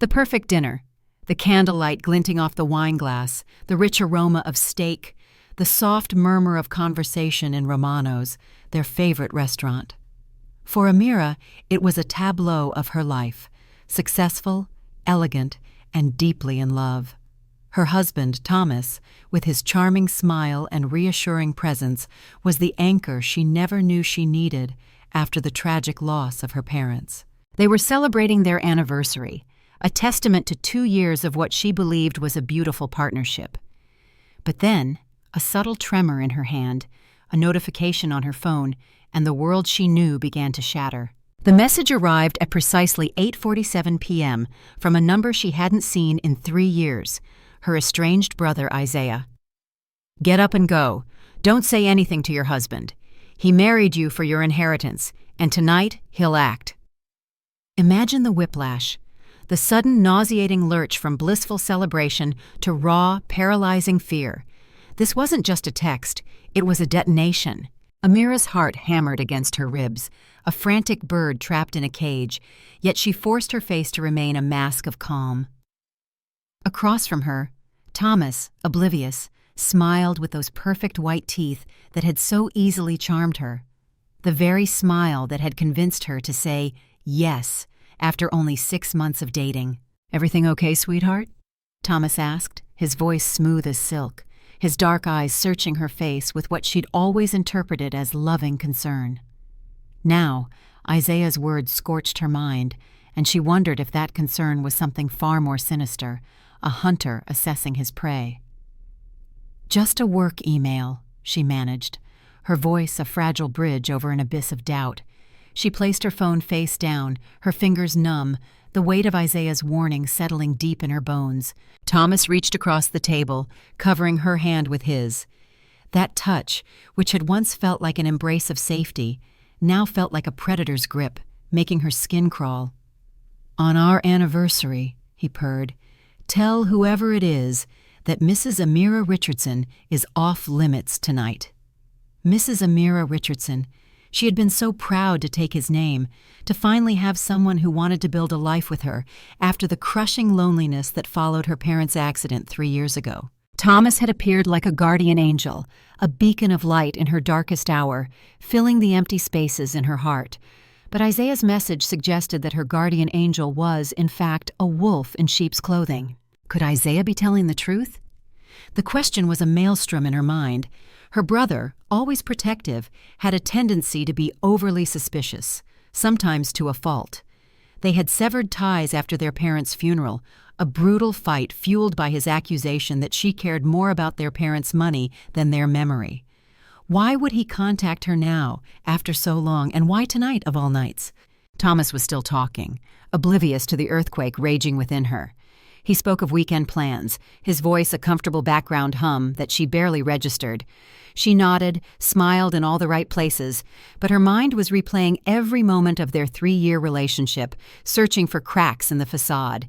The perfect dinner, the candlelight glinting off the wine glass, the rich aroma of steak, the soft murmur of conversation in Romano's, their favorite restaurant. For Amira, it was a tableau of her life, successful, elegant, and deeply in love. Her husband, Thomas, with his charming smile and reassuring presence, was the anchor she never knew she needed after the tragic loss of her parents. They were celebrating their anniversary, a testament to 2 years of what she believed was a beautiful partnership. But then, a subtle tremor in her hand, a notification on her phone, and the world she knew began to shatter. The message arrived at precisely 8:47 p.m. from a number she hadn't seen in 3 years, her estranged brother Isaiah. "Get up and go. Don't say anything to your husband. He married you for your inheritance, and tonight he'll act." Imagine the whiplash, the sudden nauseating lurch from blissful celebration to raw, paralyzing fear. This wasn't just a text, it was a detonation. Amira's heart hammered against her ribs, a frantic bird trapped in a cage, yet she forced her face to remain a mask of calm. Across from her, Thomas, oblivious, smiled with those perfect white teeth that had so easily charmed her. The very smile that had convinced her to say yes after only 6 months of dating. "Everything okay, sweetheart?" Thomas asked, his voice smooth as silk, his dark eyes searching her face with what she'd always interpreted as loving concern. Now, Isaiah's words scorched her mind, and she wondered if that concern was something far more sinister, a hunter assessing his prey. "Just a work email," she managed, her voice a fragile bridge over an abyss of doubt. She placed her phone face down, her fingers numb, the weight of Isaiah's warning settling deep in her bones. Thomas reached across the table, covering her hand with his. That touch, which had once felt like an embrace of safety, now felt like a predator's grip, making her skin crawl. "On our anniversary," he purred, "tell whoever it is that Mrs. Amira Richardson is off limits tonight." Mrs. Amira Richardson. She had been so proud to take his name, to finally have someone who wanted to build a life with her after the crushing loneliness that followed her parents' accident 3 years ago. Thomas had appeared like a guardian angel, a beacon of light in her darkest hour, filling the empty spaces in her heart. But Isaiah's message suggested that her guardian angel was, in fact, a wolf in sheep's clothing. Could Isaiah be telling the truth? The question was a maelstrom in her mind. Her brother, always protective, had a tendency to be overly suspicious, sometimes to a fault. They had severed ties after their parents' funeral, a brutal fight fueled by his accusation that she cared more about their parents' money than their memory. Why would he contact her now, after so long, and why tonight of all nights? Thomas was still talking, oblivious to the earthquake raging within her. He spoke of weekend plans, his voice a comfortable background hum that she barely registered. She nodded, smiled in all the right places, but her mind was replaying every moment of their 3-year relationship, searching for cracks in the facade.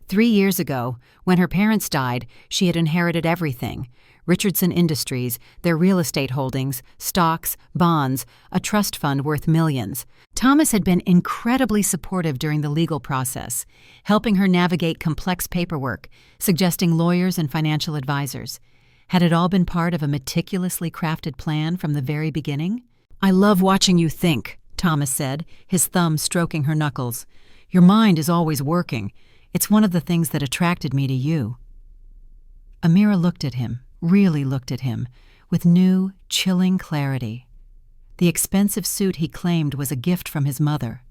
3 years ago, when her parents died, she had inherited everything: Richardson Industries, their real estate holdings, stocks, bonds, a trust fund worth millions. Thomas had been incredibly supportive during the legal process, helping her navigate complex paperwork, suggesting lawyers and financial advisors. Had it all been part of a meticulously crafted plan from the very beginning? "I love watching you think," Thomas said, his thumb stroking her knuckles. "Your mind is always working. It's one of the things that attracted me to you." Amira looked at him, really looked at him, with new, chilling clarity. The expensive suit he claimed was a gift from his mother.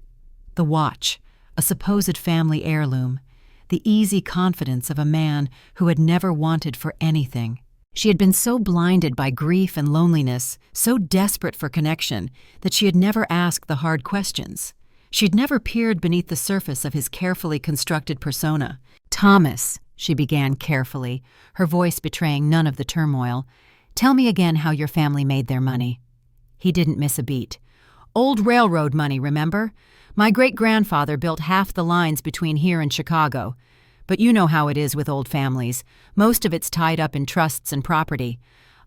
The watch, a supposed family heirloom. The easy confidence of a man who had never wanted for anything. She had been so blinded by grief and loneliness, so desperate for connection, that she had never asked the hard questions. She had never peered beneath the surface of his carefully constructed persona. "Thomas," she began carefully, her voice betraying none of the turmoil, "tell me again how your family made their money." He didn't miss a beat. "Old railroad money, remember? My great-grandfather built half the lines between here and Chicago. But you know how it is with old families. Most of it's tied up in trusts and property.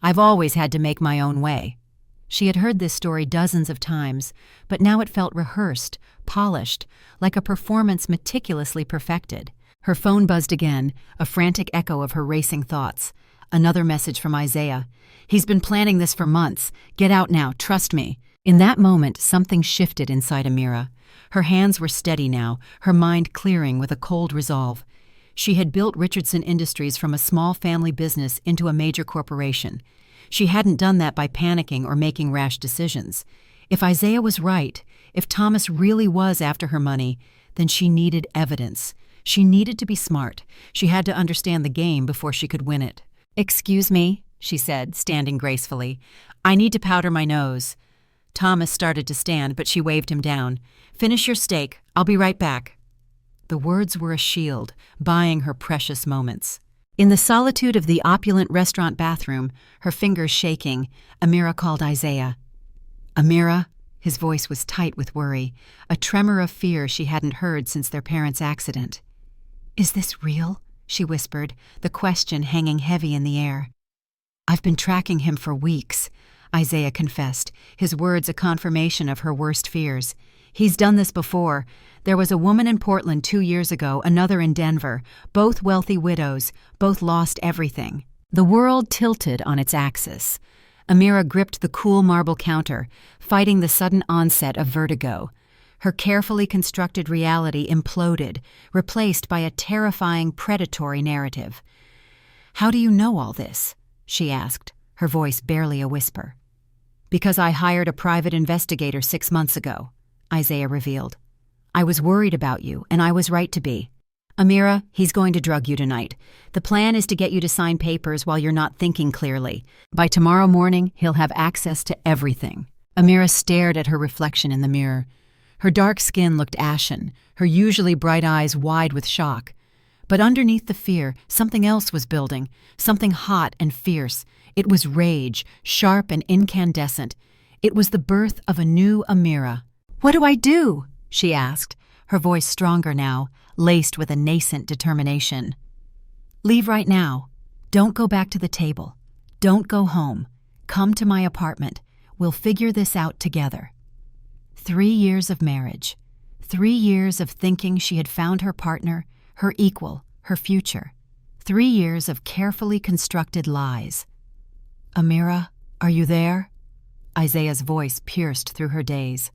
I've always had to make my own way." She had heard this story dozens of times, but now it felt rehearsed, polished, like a performance meticulously perfected. Her phone buzzed again, a frantic echo of her racing thoughts. Another message from Isaiah. "He's been planning this for months. Get out now, trust me." In that moment, something shifted inside Amira. Her hands were steady now, her mind clearing with a cold resolve. She had built Richardson Industries from a small family business into a major corporation. She hadn't done that by panicking or making rash decisions. If Isaiah was right, if Thomas really was after her money, then she needed evidence. She needed to be smart. She had to understand the game before she could win it. "Excuse me," she said, standing gracefully. "I need to powder my nose." Thomas started to stand, but she waved him down. "Finish your steak. I'll be right back." The words were a shield, buying her precious moments. In the solitude of the opulent restaurant bathroom, her fingers shaking, Amira called Isaiah. "Amira," his voice was tight with worry, a tremor of fear she hadn't heard since their parents' accident. "Is this real?" she whispered, the question hanging heavy in the air. "I've been tracking him for weeks," Isaiah confessed, his words a confirmation of her worst fears. "He's done this before. There was a woman in Portland 2 years ago, another in Denver, both wealthy widows, both lost everything." The world tilted on its axis. Amira gripped the cool marble counter, fighting the sudden onset of vertigo. Her carefully constructed reality imploded, replaced by a terrifying predatory narrative. "How do you know all this?" she asked, her voice barely a whisper. "Because I hired a private investigator 6 months ago," Isaiah revealed. "I was worried about you, and I was right to be. Amira, he's going to drug you tonight. The plan is to get you to sign papers while you're not thinking clearly. By tomorrow morning, he'll have access to everything." Amira stared at her reflection in the mirror. Her dark skin looked ashen, her usually bright eyes wide with shock. But underneath the fear, something else was building, something hot and fierce. It was rage, sharp and incandescent. It was the birth of a new Amira. "What do I do?" she asked, her voice stronger now, laced with a nascent determination. "Leave right now. Don't go back to the table. Don't go home. Come to my apartment. We'll figure this out together." 3 years of marriage. 3 years of thinking she had found her partner, her equal, her future. 3 years of carefully constructed lies. "Amira, are you there?" Isaiah's voice pierced through her daze.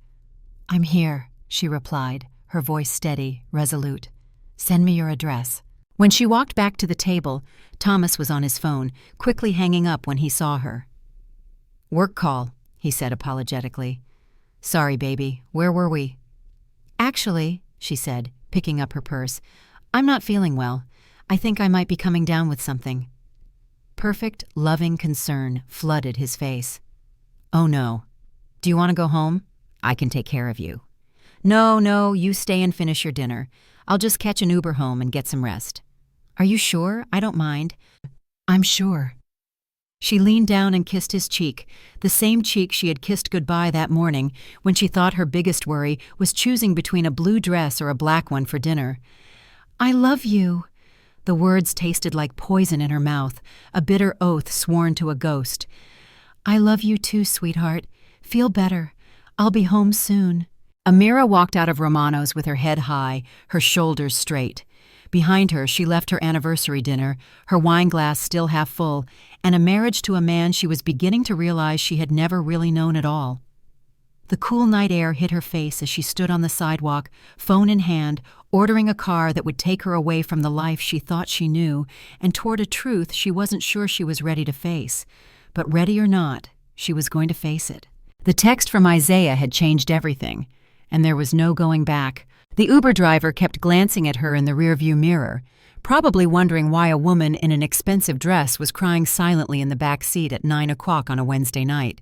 "I'm here," she replied, her voice steady, resolute. "Send me your address." When she walked back to the table, Thomas was on his phone, quickly hanging up when he saw her. "Work call," he said apologetically. "Sorry, baby. Where were we?" "Actually," she said, picking up her purse, "I'm not feeling well. I think I might be coming down with something." Perfect, loving concern flooded his face. "Oh, no. Do you want to go home? I can take care of you." No, you stay and finish your dinner. I'll just catch an Uber home and get some rest." "Are you sure? I don't mind." "I'm sure." She leaned down and kissed his cheek, the same cheek she had kissed goodbye that morning when she thought her biggest worry was choosing between a blue dress or a black one for dinner. "I love you." The words tasted like poison in her mouth, a bitter oath sworn to a ghost. "I love you too, sweetheart. Feel better. I'll be home soon." Amira walked out of Romano's with her head high, her shoulders straight. Behind her, she left her anniversary dinner, her wine glass still half full, and a marriage to a man she was beginning to realize she had never really known at all. The cool night air hit her face as she stood on the sidewalk, phone in hand, ordering a car that would take her away from the life she thought she knew and toward a truth she wasn't sure she was ready to face. But ready or not, she was going to face it. The text from Isaiah had changed everything, and there was no going back. The Uber driver kept glancing at her in the rearview mirror, probably wondering why a woman in an expensive dress was crying silently in the back seat at 9 o'clock on a Wednesday night.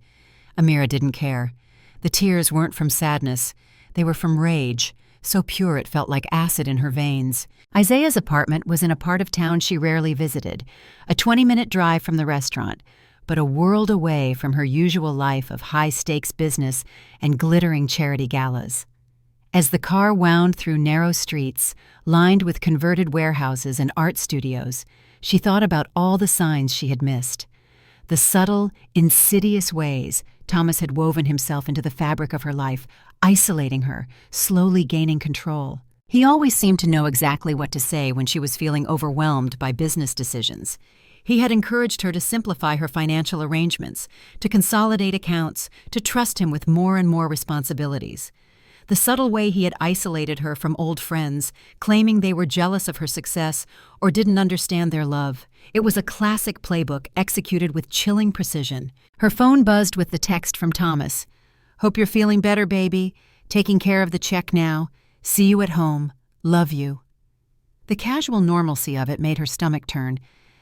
Amira didn't care. The tears weren't from sadness. They were from rage, so pure it felt like acid in her veins. Isaiah's apartment was in a part of town she rarely visited, a 20-minute drive from the restaurant, but a world away from her usual life of high-stakes business and glittering charity galas. As the car wound through narrow streets, lined with converted warehouses and art studios, she thought about all the signs she had missed. The subtle, insidious ways Thomas had woven himself into the fabric of her life, isolating her, slowly gaining control. He always seemed to know exactly what to say when she was feeling overwhelmed by business decisions. He had encouraged her to simplify her financial arrangements, to consolidate accounts, to trust him with more and more responsibilities. The subtle way he had isolated her from old friends, claiming they were jealous of her success or didn't understand their love. It was a classic playbook executed with chilling precision. Her phone buzzed with the text from Thomas. "Hope you're feeling better, baby. Taking care of the check now. See you at home. Love you." The casual normalcy of it made her stomach turn.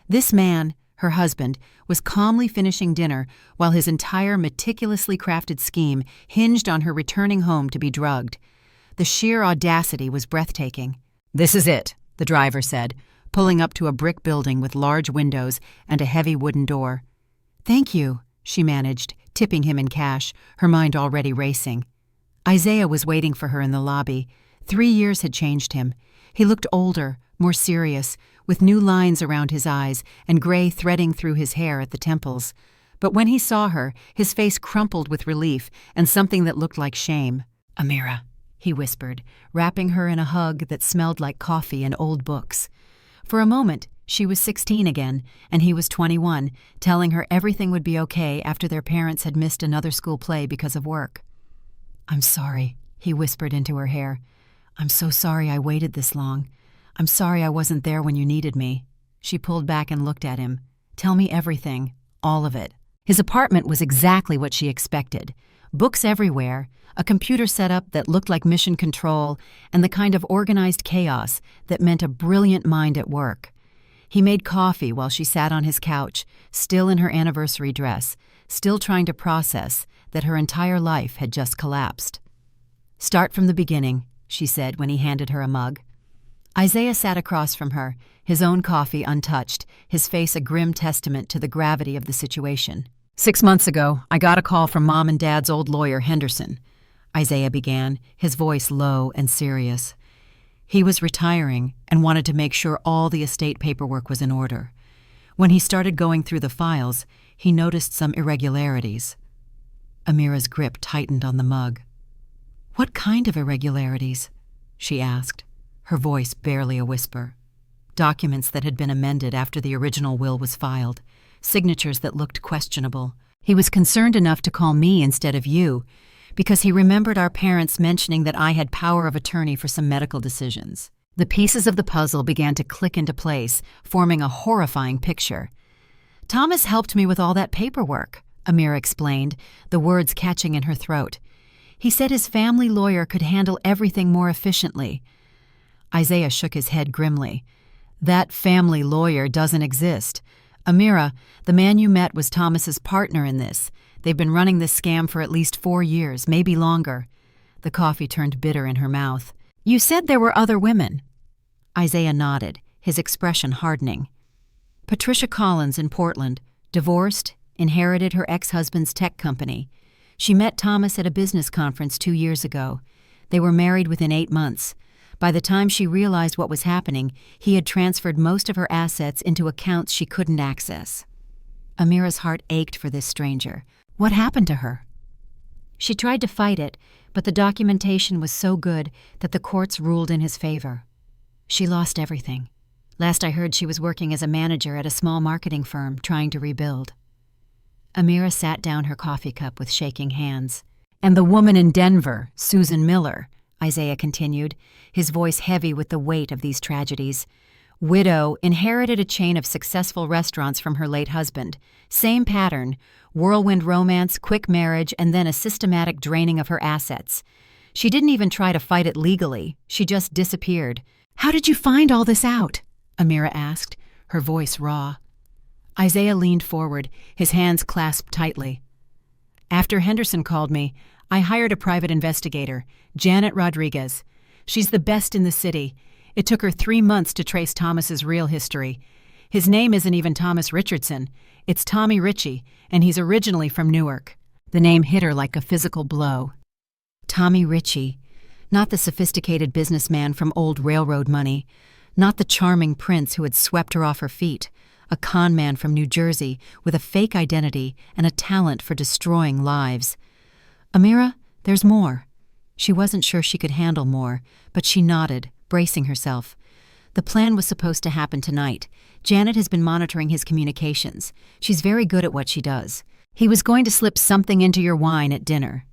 This man, her husband, was calmly finishing dinner while his entire meticulously crafted scheme hinged on her returning home to be drugged. The sheer audacity was breathtaking. "This is it," the driver said, pulling up to a brick building with large windows and a heavy wooden door. "Thank you," she managed, tipping him in cash, her mind already racing. Isaiah was waiting for her in the lobby. 3 years had changed him. He looked older, more serious, with new lines around his eyes and gray threading through his hair at the temples. But when he saw her, his face crumpled with relief and something that looked like shame. "Amira," he whispered, wrapping her in a hug that smelled like coffee and old books. For a moment, she was 16 again, and he was 21, telling her everything would be okay after their parents had missed another school play because of work. "I'm sorry," he whispered into her hair. "I'm so sorry I waited this long. I'm sorry I wasn't there when you needed me." She pulled back and looked at him. "Tell me everything, all of it." His apartment was exactly what she expected. Books everywhere, a computer setup that looked like mission control, and the kind of organized chaos that meant a brilliant mind at work. He made coffee while she sat on his couch, still in her anniversary dress, still trying to process that her entire life had just collapsed. "Start from the beginning," she said when he handed her a mug. Isaiah sat across from her, his own coffee untouched, his face a grim testament to the gravity of the situation. "6 months ago, I got a call from Mom and Dad's old lawyer, Henderson," Isaiah began, his voice low and serious. He was retiring and wanted to make sure all the estate paperwork was in order. When he started going through the files, he noticed some irregularities. Amira's grip tightened on the mug. "What kind of irregularities?" she asked, her voice barely a whisper. Documents that had been amended after the original will was filed, signatures that looked questionable. He was concerned enough to call me instead of you, because he remembered our parents mentioning that I had power of attorney for some medical decisions. The pieces of the puzzle began to click into place, forming a horrifying picture. "Thomas helped me with all that paperwork," Amira explained, the words catching in her throat. "He said his family lawyer could handle everything more efficiently." Isaiah shook his head grimly. "That family lawyer doesn't exist. Amira, the man you met was Thomas's partner in this. They've been running this scam for at least 4 years, maybe longer." The coffee turned bitter in her mouth. "You said there were other women." Isaiah nodded, his expression hardening. "Patricia Collins in Portland, divorced, inherited her ex-husband's tech company. She met Thomas at a business conference 2 years ago. They were married within 8 months. By the time she realized what was happening, he had transferred most of her assets into accounts she couldn't access." Amira's heart ached for this stranger. What happened to her? "She tried to fight it, but the documentation was so good that the courts ruled in his favor. She lost everything. Last I heard, she was working as a manager at a small marketing firm trying to rebuild." Amira sat down her coffee cup with shaking hands. "And the woman in Denver, Susan Miller," Isaiah continued, his voice heavy with the weight of these tragedies. "Widow, inherited a chain of successful restaurants from her late husband. Same pattern, whirlwind romance, quick marriage, and then a systematic draining of her assets. She didn't even try to fight it legally. She just disappeared." "How did you find all this out?" Amira asked, her voice raw. Isaiah leaned forward, his hands clasped tightly. "After Henderson called me, I hired a private investigator, Janet Rodriguez. She's the best in the city. It took her 3 months to trace Thomas's real history. His name isn't even Thomas Richardson. It's Tommy Ritchie, and he's originally from Newark." The name hit her like a physical blow. Tommy Ritchie. Not the sophisticated businessman from old railroad money. Not the charming prince who had swept her off her feet. A con man from New Jersey with a fake identity and a talent for destroying lives. "Amira, there's more." She wasn't sure she could handle more, but she nodded, bracing herself. The plan was supposed to happen tonight. Janet has been monitoring his communications. She's very good at what she does. He was going to slip something into your wine at dinner.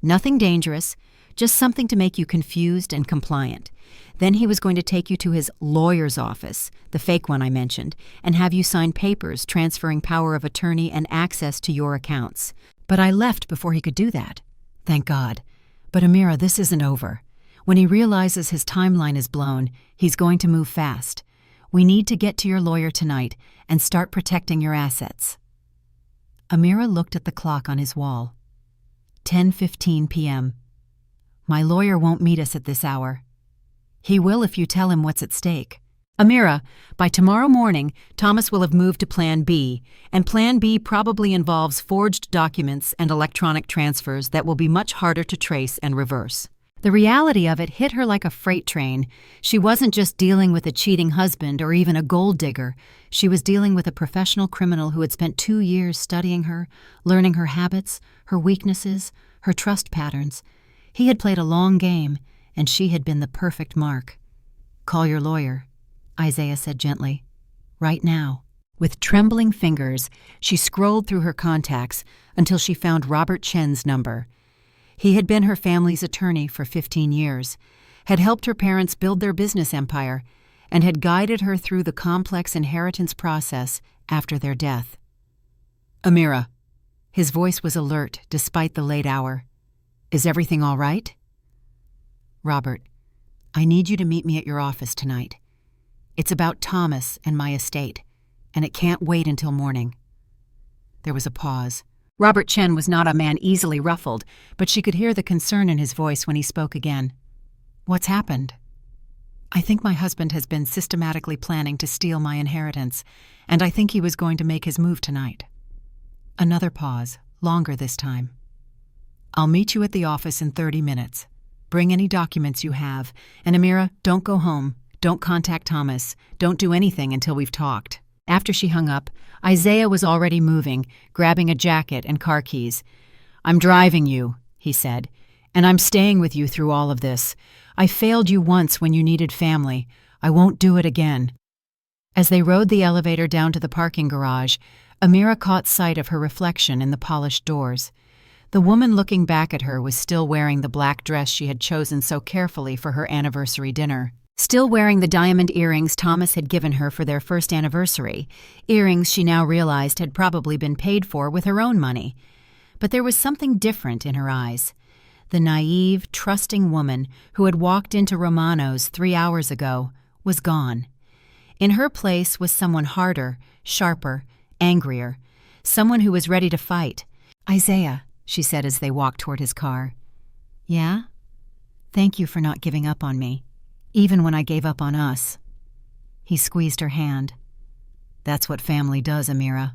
Nothing dangerous, just something to make you confused and compliant. Then he was going to take you to his lawyer's office, the fake one I mentioned, and have you sign papers transferring power of attorney and access to your accounts. But I left before he could do that. Thank God. But Amira, this isn't over. When he realizes his timeline is blown, he's going to move fast. We need to get to your lawyer tonight and start protecting your assets. Amira looked at the clock on his wall. 10:15 p.m. My lawyer won't meet us at this hour. He will if you tell him what's at stake. Amira, by tomorrow morning, Thomas will have moved to Plan B, and Plan B probably involves forged documents and electronic transfers that will be much harder to trace and reverse. The reality of it hit her like a freight train. She wasn't just dealing with a cheating husband or even a gold digger. She was dealing with a professional criminal who had spent 2 years studying her, learning her habits, her weaknesses, her trust patterns. He had played a long game, and she had been the perfect mark. Call your lawyer, Isaiah said gently. Right now. With trembling fingers, she scrolled through her contacts until she found Robert Chen's number. He had been her family's attorney for 15 years, had helped her parents build their business empire, and had guided her through the complex inheritance process after their death. Amira. His voice was alert despite the late hour. Is everything all right? Robert, I need you to meet me at your office tonight. It's about Thomas and my estate, and it can't wait until morning. There was a pause. Robert Chen was not a man easily ruffled, but she could hear the concern in his voice when he spoke again. What's happened? I think my husband has been systematically planning to steal my inheritance, and I think he was going to make his move tonight. Another pause, longer this time. I'll meet you at the office in 30 minutes. Bring any documents you have, and Amira, don't go home. Don't contact Thomas. Don't do anything until we've talked. After she hung up, Isaiah was already moving, grabbing a jacket and car keys. I'm driving you, he said, and I'm staying with you through all of this. I failed you once when you needed family. I won't do it again. As they rode the elevator down to the parking garage, Amira caught sight of her reflection in the polished doors. The woman looking back at her was still wearing the black dress she had chosen so carefully for her anniversary dinner. Still wearing the diamond earrings Thomas had given her for their first anniversary, earrings she now realized had probably been paid for with her own money. But there was something different in her eyes. The naive, trusting woman who had walked into Romano's 3 hours ago was gone. In her place was someone harder, sharper, angrier, someone who was ready to fight. Isaiah, she said as they walked toward his car. Yeah? Thank you for not giving up on me. Even when I gave up on us. He squeezed her hand. That's what family does, Amira.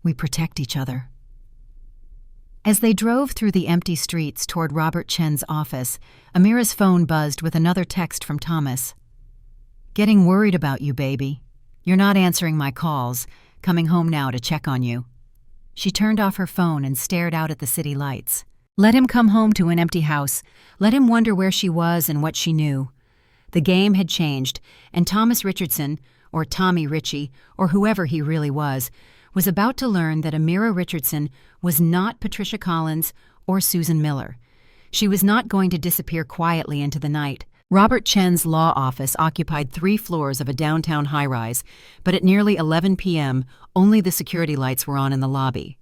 We protect each other. As they drove through the empty streets toward Robert Chen's office, Amira's phone buzzed with another text from Thomas. Getting worried about you, baby. You're not answering my calls. Coming home now to check on you. She turned off her phone and stared out at the city lights. Let him come home to an empty house. Let him wonder where she was and what she knew. The game had changed, and Thomas Richardson, or Tommy Ritchie, or whoever he really was about to learn that Amira Richardson was not Patricia Collins or Susan Miller. She was not going to disappear quietly into the night. Robert Chen's law office occupied 3 floors of a downtown high-rise, but at nearly 11 p.m., only the security lights were on in the lobby.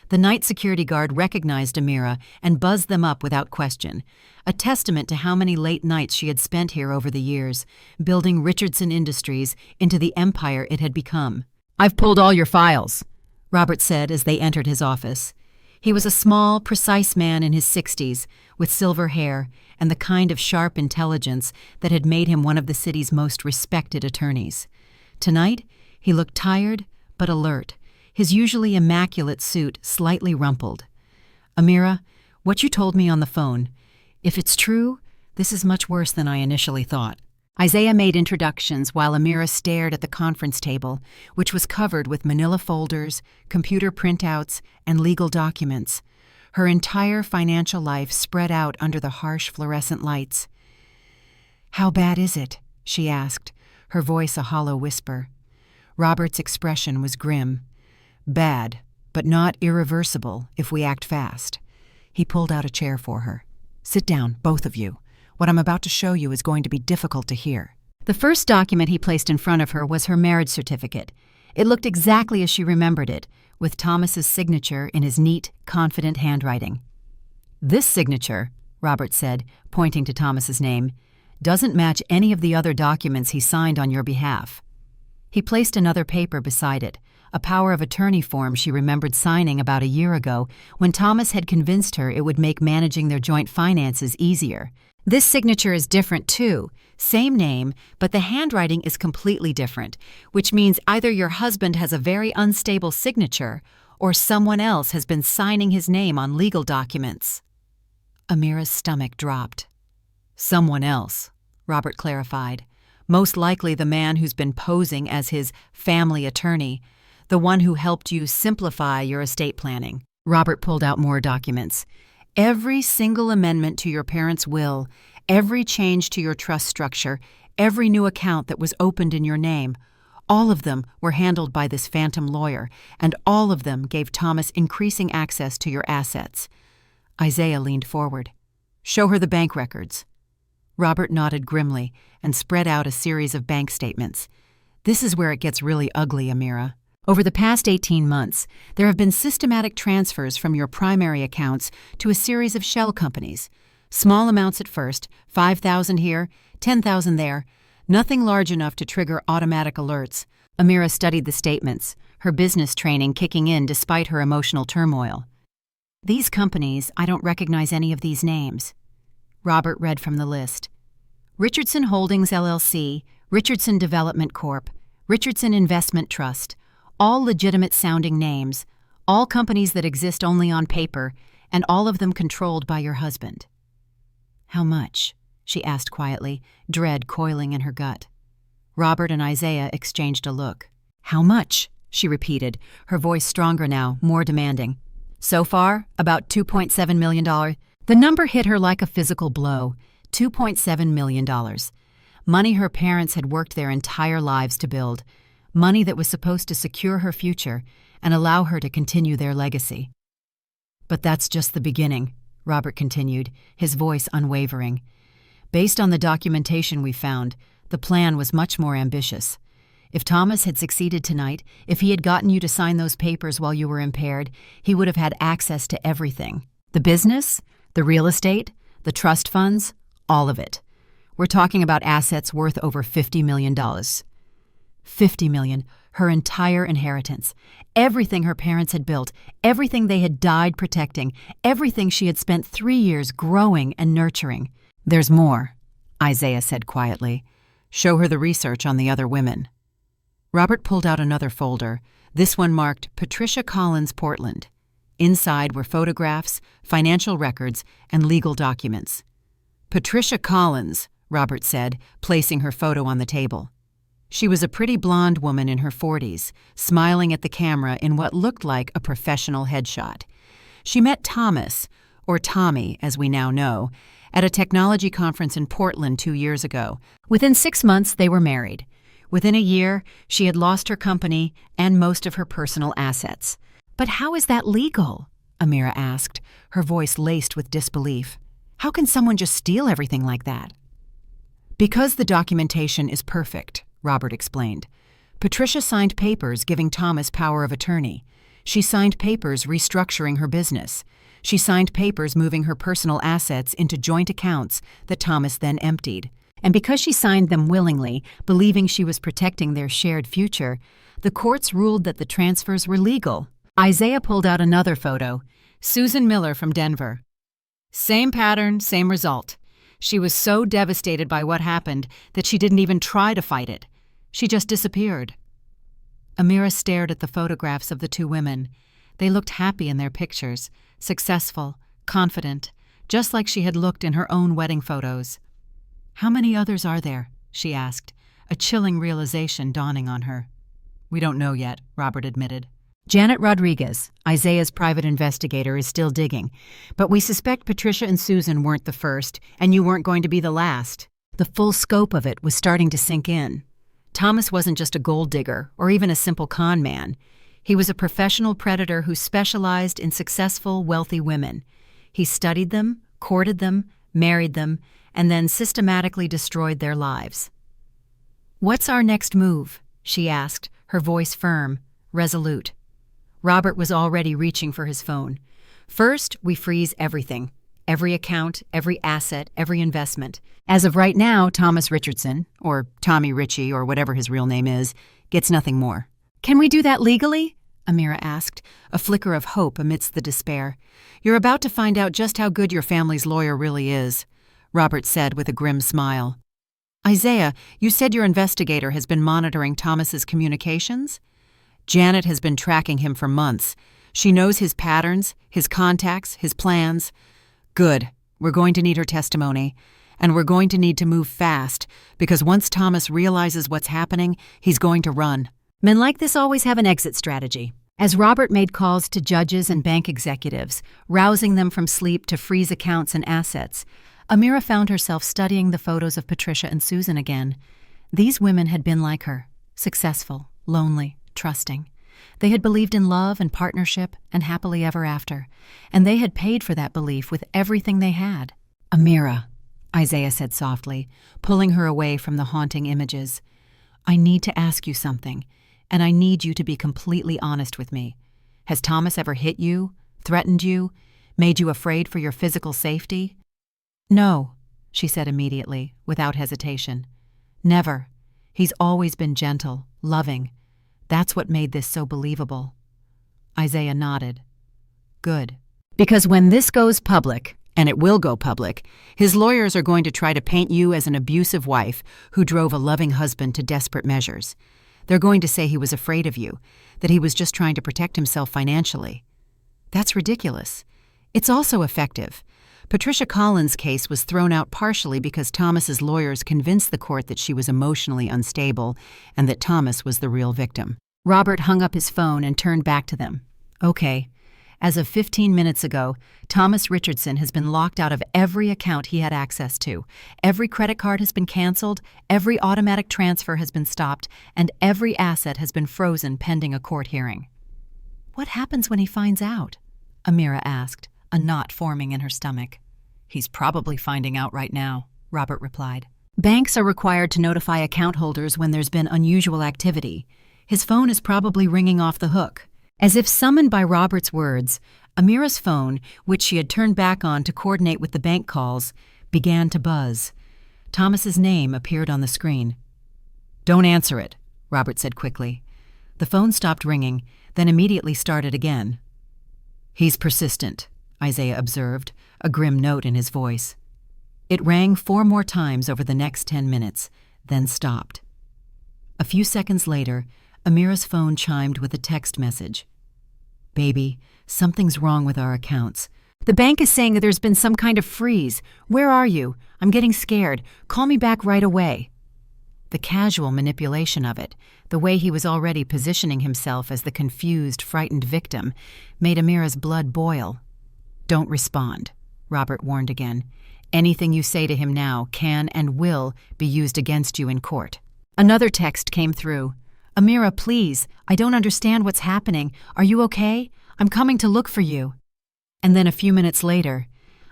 The night security guard recognized Amira and buzzed them up without question, a testament to how many late nights she had spent here over the years, building Richardson Industries into the empire it had become. I've pulled all your files, Robert said as they entered his office. He was a small, precise man in his 60s, with silver hair and the kind of sharp intelligence that had made him one of the city's most respected attorneys. Tonight, he looked tired but alert, his usually immaculate suit slightly rumpled. Amira, what you told me on the phone, if it's true, this is much worse than I initially thought. Isaiah made introductions while Amira stared at the conference table, which was covered with manila folders, computer printouts, and legal documents. Her entire financial life spread out under the harsh fluorescent lights. "How bad is it?" she asked, her voice a hollow whisper. Robert's expression was grim. "Bad, but not irreversible if we act fast." He pulled out a chair for her. "Sit down, both of you. What I'm about to show you is going to be difficult to hear." The first document he placed in front of her was her marriage certificate. It looked exactly as she remembered it, with Thomas's signature in his neat, confident handwriting. "This signature," Robert said, pointing to Thomas's name, "doesn't match any of the other documents he signed on your behalf." He placed another paper beside it, a power of attorney form she remembered signing about a year ago when Thomas had convinced her it would make managing their joint finances easier. This signature is different too. Same name, but the handwriting is completely different, which means either your husband has a very unstable signature or someone else has been signing his name on legal documents. Amira's stomach dropped. "Someone else," Robert clarified. "Most likely the man who's been posing as his family attorney, the one who helped you simplify your estate planning." Robert pulled out more documents. "Every single amendment to your parents' will, every change to your trust structure, every new account that was opened in your name, all of them were handled by this phantom lawyer, and all of them gave Thomas increasing access to your assets." Isaiah leaned forward. "Show her the bank records." Robert nodded grimly and spread out a series of bank statements. "This is where it gets really ugly, Amira. Over the past 18 months, there have been systematic transfers from your primary accounts to a series of shell companies. Small amounts at first, 5,000 here, 10,000 there, nothing large enough to trigger automatic alerts." Amira studied the statements, her business training kicking in despite her emotional turmoil. "These companies, I don't recognize any of these names." Robert read from the list. "Richardson Holdings LLC, Richardson Development Corp., Richardson Investment Trust, all legitimate-sounding names, all companies that exist only on paper, and all of them controlled by your husband." "How much?" she asked quietly, dread coiling in her gut. Robert and Isaiah exchanged a look. "How much?" she repeated, her voice stronger now, more demanding. "So far, about $2.7 million. The number hit her like a physical blow. $2.7 million. Money her parents had worked their entire lives to build. Money that was supposed to secure her future and allow her to continue their legacy. "But that's just the beginning," Robert continued, his voice unwavering. "Based on the documentation we found, the plan was much more ambitious. If Thomas had succeeded tonight, if he had gotten you to sign those papers while you were impaired, he would have had access to everything. The business, the real estate, the trust funds, all of it. We're talking about assets worth over $50 million. $50 million, her entire inheritance. Everything her parents had built, everything they had died protecting, everything she had spent 3 years growing and nurturing. There's more," Isaiah said quietly. "Show her the research on the other women." Robert pulled out another folder, this one marked Patricia Collins, Portland. Inside were photographs, financial records, and legal documents. "Patricia Collins," Robert said, placing her photo on the table. She was a pretty blonde woman in her 40s, smiling at the camera in what looked like a professional headshot. She met Thomas, or Tommy as we now know, at a technology conference in Portland 2 years ago. Within 6 months, they were married. Within a year, she had lost her company and most of her personal assets. "But how is that legal?" Amira asked, her voice laced with disbelief. "How can someone just steal everything like that?" "Because the documentation is perfect," Robert explained. "Patricia signed papers giving Thomas power of attorney. She signed papers restructuring her business. She signed papers moving her personal assets into joint accounts that Thomas then emptied. And because she signed them willingly, believing she was protecting their shared future, the courts ruled that the transfers were legal." Isaiah pulled out another photo. Susan Miller from Denver. "Same pattern, same result. She was so devastated by what happened that she didn't even try to fight it. She just disappeared." Amira stared at the photographs of the two women. They looked happy in their pictures, successful, confident, just like she had looked in her own wedding photos. "How many others are there?" she asked, a chilling realization dawning on her. "We don't know yet," Robert admitted. Janet Rodriguez, Isaiah's private investigator, is still digging, but we suspect Patricia and Susan weren't the first, and you weren't going to be the last. The full scope of it was starting to sink in. Thomas wasn't just a gold digger or even a simple con man. He was a professional predator who specialized in successful, wealthy women. He studied them, courted them, married them, and then systematically destroyed their lives. "What's our next move?" she asked, her voice firm, resolute. Robert was already reaching for his phone. "First, we freeze everything. Every account, every asset, every investment. As of right now, Thomas Richardson, or Tommy Ritchie, or whatever his real name is, gets nothing more." "Can we do that legally?" Amira asked, a flicker of hope amidst the despair. "You're about to find out just how good your family's lawyer really is," Robert said with a grim smile. "Isaiah, you said your investigator has been monitoring Thomas's communications?" "Janet has been tracking him for months. She knows his patterns, his contacts, his plans." "Good. We're going to need her testimony. And we're going to need to move fast, because once Thomas realizes what's happening, he's going to run." Men like this always have an exit strategy. As Robert made calls to judges and bank executives, rousing them from sleep to freeze accounts and assets, Amira found herself studying the photos of Patricia and Susan again. These women had been like her, successful, lonely, trusting. They had believed in love and partnership and happily ever after, and they had paid for that belief with everything they had. "Amira," Isaiah said softly, pulling her away from the haunting images, "I need to ask you something, and I need you to be completely honest with me. Has Thomas ever hit you, threatened you, made you afraid for your physical safety?" "No," she said immediately, without hesitation. "Never. He's always been gentle, loving. That's what made this so believable." Isaiah nodded. "Good. Because when this goes public, and it will go public, his lawyers are going to try to paint you as an abusive wife who drove a loving husband to desperate measures. They're going to say he was afraid of you, that he was just trying to protect himself financially. That's ridiculous. It's also effective. Patricia Collins' case was thrown out partially because Thomas's lawyers convinced the court that she was emotionally unstable and that Thomas was the real victim." Robert hung up his phone and turned back to them. "Okay. As of 15 minutes ago, Thomas Richardson has been locked out of every account he had access to. Every credit card has been canceled, every automatic transfer has been stopped, and every asset has been frozen pending a court hearing." "What happens when he finds out?" Amira asked, a knot forming in her stomach. "He's probably finding out right now," Robert replied. "Banks are required to notify account holders when there's been unusual activity. His phone is probably ringing off the hook." As if summoned by Robert's words, Amira's phone, which she had turned back on to coordinate with the bank calls, began to buzz. Thomas's name appeared on the screen. "Don't answer it," Robert said quickly. The phone stopped ringing, then immediately started again. "He's persistent," Isaiah observed, a grim note in his voice. It rang 4 more times over the next 10 minutes, then stopped. A few seconds later, Amira's phone chimed with a text message. "Baby, something's wrong with our accounts. The bank is saying that there's been some kind of freeze. Where are you? I'm getting scared. Call me back right away." The casual manipulation of it, the way he was already positioning himself as the confused, frightened victim, made Amira's blood boil. "Don't respond," Robert warned again. "Anything you say to him now can and will be used against you in court." Another text came through. "Amira, please, I don't understand what's happening. Are you okay? I'm coming to look for you." And then a few minutes later,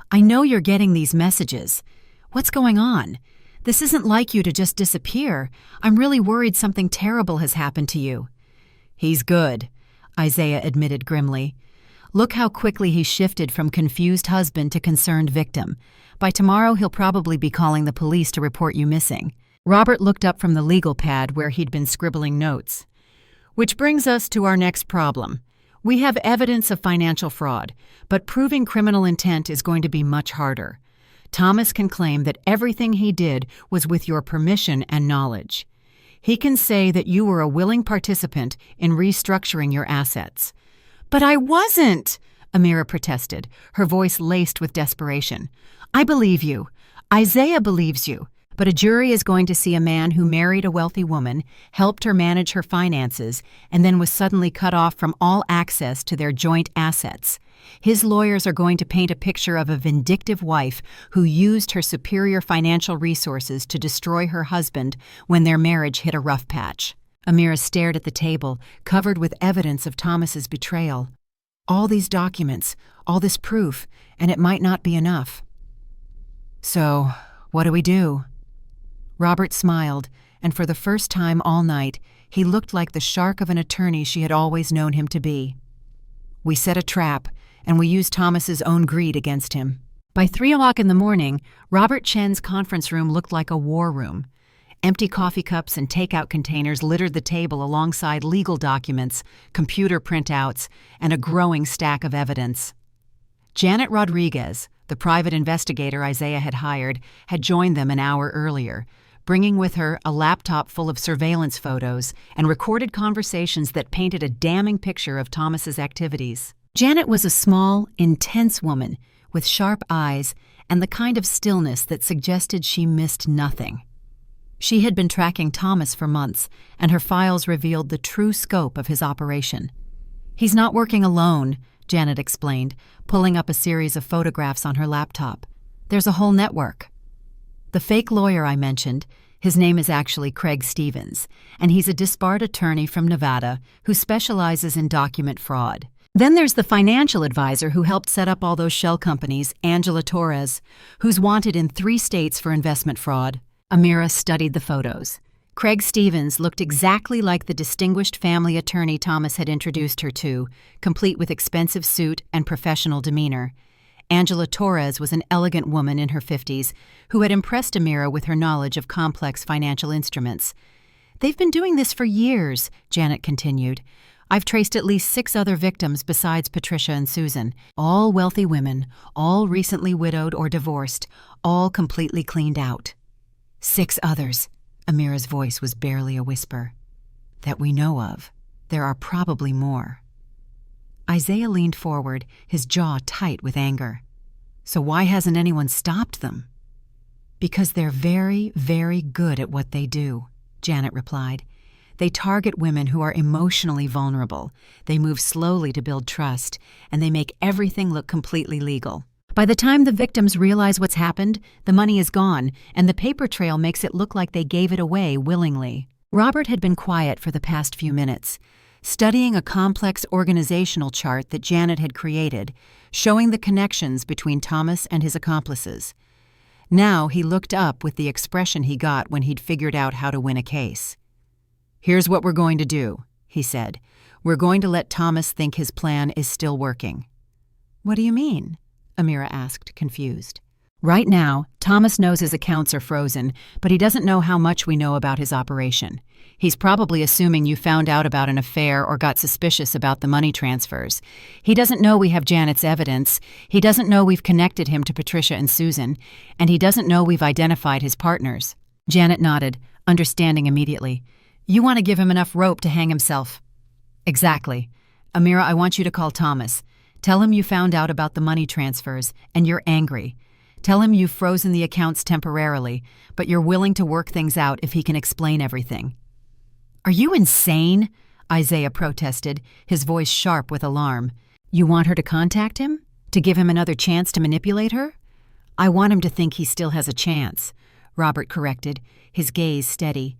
"I know you're getting these messages. What's going on? This isn't like you to just disappear. I'm really worried something terrible has happened to you." "He's good," Isaiah admitted grimly. "Look how quickly he shifted from confused husband to concerned victim. By tomorrow, he'll probably be calling the police to report you missing." Robert looked up from the legal pad where he'd been scribbling notes. "Which brings us to our next problem. We have evidence of financial fraud, but proving criminal intent is going to be much harder. Thomas can claim that everything he did was with your permission and knowledge. He can say that you were a willing participant in restructuring your assets." "But I wasn't!" Amira protested, her voice laced with desperation. "I believe you. Isaiah believes you. But a jury is going to see a man who married a wealthy woman, helped her manage her finances, and then was suddenly cut off from all access to their joint assets. His lawyers are going to paint a picture of a vindictive wife who used her superior financial resources to destroy her husband when their marriage hit a rough patch. Amira stared at the table, covered with evidence of Thomas's betrayal. All these documents, all this proof, and it might not be enough. So, what do we do? Robert smiled, and for the first time all night, he looked like the shark of an attorney she had always known him to be. We set a trap, and we used Thomas's own greed against him. By 3 o'clock in the morning, Robert Chen's conference room looked like a war room. Empty coffee cups and takeout containers littered the table alongside legal documents, computer printouts, and a growing stack of evidence. Janet Rodriguez, the private investigator Isaiah had hired, had joined them an hour earlier, bringing with her a laptop full of surveillance photos and recorded conversations that painted a damning picture of Thomas's activities. Janet was a small, intense woman with sharp eyes and the kind of stillness that suggested she missed nothing. She had been tracking Thomas for months, and her files revealed the true scope of his operation. "He's not working alone," Janet explained, pulling up a series of photographs on her laptop. "There's a whole network." The fake lawyer I mentioned, his name is actually Craig Stevens, and he's a disbarred attorney from Nevada who specializes in document fraud. Then there's the financial advisor who helped set up all those shell companies, Angela Torres, who's wanted in 3 states for investment fraud. Amira studied the photos. Craig Stevens looked exactly like the distinguished family attorney Thomas had introduced her to, complete with expensive suit and professional demeanor. Angela Torres was an elegant woman in her 50s who had impressed Amira with her knowledge of complex financial instruments. "They've been doing this for years," Janet continued. "I've traced at least 6 other victims besides Patricia and Susan, all wealthy women, all recently widowed or divorced, all completely cleaned out." 6 others. Amira's voice was barely a whisper. "That we know of. There are probably more." Isaiah leaned forward, his jaw tight with anger. "So why hasn't anyone stopped them?" "Because they're very, very good at what they do," Janet replied. "They target women who are emotionally vulnerable. They move slowly to build trust, and they make everything look completely legal. By the time the victims realize what's happened, the money is gone, and the paper trail makes it look like they gave it away willingly." Robert had been quiet for the past few minutes, studying a complex organizational chart that Janet had created, showing the connections between Thomas and his accomplices. Now he looked up with the expression he got when he'd figured out how to win a case. "Here's what we're going to do," he said. "We're going to let Thomas think his plan is still working." "What do you mean?" Amira asked, confused. "Right now, Thomas knows his accounts are frozen, but he doesn't know how much we know about his operation. He's probably assuming you found out about an affair or got suspicious about the money transfers. He doesn't know we have Janet's evidence. He doesn't know we've connected him to Patricia and Susan. And he doesn't know we've identified his partners." Janet nodded, understanding immediately. "You want to give him enough rope to hang himself." "Exactly. Amira, I want you to call Thomas. Tell him you found out about the money transfers, and you're angry. Tell him you've frozen the accounts temporarily, but you're willing to work things out if he can explain everything." "Are you insane?" Isaiah protested, his voice sharp with alarm. "You want her to contact him? To give him another chance to manipulate her?" "I want him to think he still has a chance," Robert corrected, his gaze steady.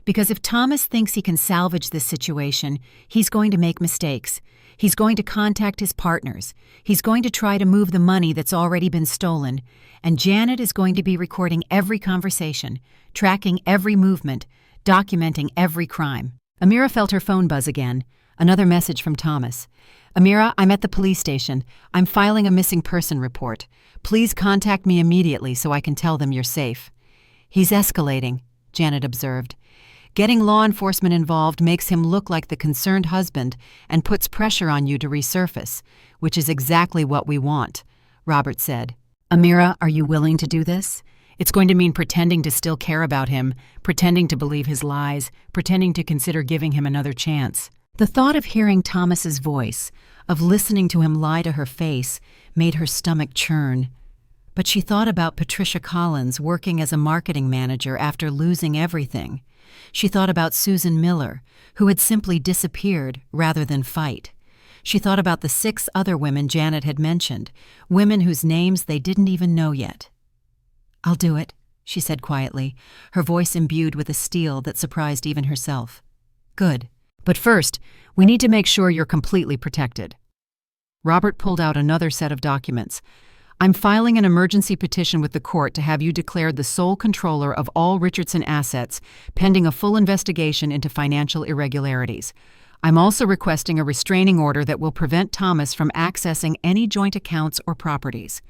"Because if Thomas thinks he can salvage this situation, he's going to make mistakes. He's going to contact his partners. He's going to try to move the money that's already been stolen. And Janet is going to be recording every conversation, tracking every movement, documenting every crime." Amira felt her phone buzz again. Another message from Thomas. "Amira, I'm at the police station. I'm filing a missing person report. Please contact me immediately so I can tell them you're safe." "He's escalating," Janet observed. "Getting law enforcement involved makes him look like the concerned husband and puts pressure on you to resurface, which is exactly what we want," Robert said. "Amira, are you willing to do this? It's going to mean pretending to still care about him, pretending to believe his lies, pretending to consider giving him another chance." The thought of hearing Thomas's voice, of listening to him lie to her face, made her stomach churn. But she thought about Patricia Collins working as a marketing manager after losing everything. She thought about Susan Miller, who had simply disappeared rather than fight. She thought about the 6 other women Janet had mentioned, women whose names they didn't even know yet. "I'll do it," she said quietly, her voice imbued with a steel that surprised even herself. "Good. But first, we need to make sure you're completely protected." Robert pulled out another set of documents. "I'm filing an emergency petition with the court to have you declared the sole controller of all Richardson assets, pending a full investigation into financial irregularities. I'm also requesting a restraining order that will prevent Thomas from accessing any joint accounts or properties."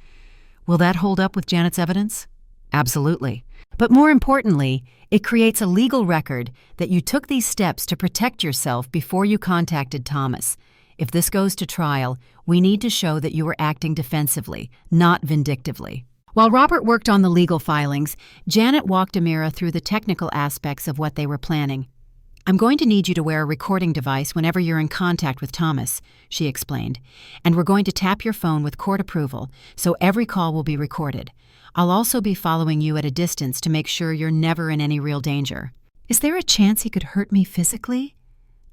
Will that hold up with Janet's evidence? Absolutely. But more importantly, it creates a legal record that you took these steps to protect yourself before you contacted Thomas. If this goes to trial, we need to show that you were acting defensively, not vindictively. While Robert worked on the legal filings, Janet walked Amira through the technical aspects of what they were planning. "I'm going to need you to wear a recording device whenever you're in contact with Thomas," she explained, "and we're going to tap your phone with court approval, so every call will be recorded. I'll also be following you at a distance to make sure you're never in any real danger." "Is there a chance he could hurt me physically?"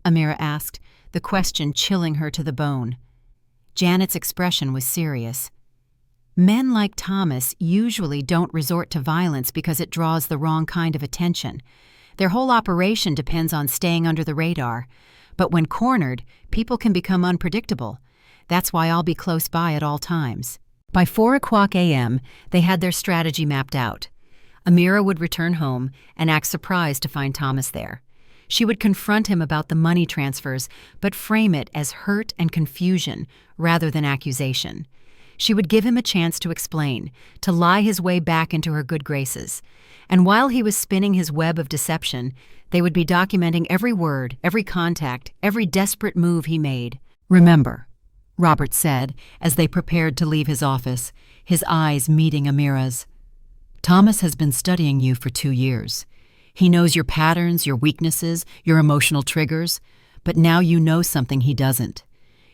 Amira asked, the question chilling her to the bone. Janet's expression was serious. Men like Thomas usually don't resort to violence because it draws the wrong kind of attention. Their whole operation depends on staying under the radar. But when cornered, people can become unpredictable. That's why I'll be close by at all times. By 4:00 a.m., they had their strategy mapped out. Amira would return home and act surprised to find Thomas there. She would confront him about the money transfers, but frame it as hurt and confusion rather than accusation. She would give him a chance to explain, to lie his way back into her good graces. And while he was spinning his web of deception, they would be documenting every word, every contact, every desperate move he made. "Remember," Robert said as they prepared to leave his office, his eyes meeting Amira's, "Thomas has been studying you for 2 years. He knows your patterns, your weaknesses, your emotional triggers, but now you know something he doesn't.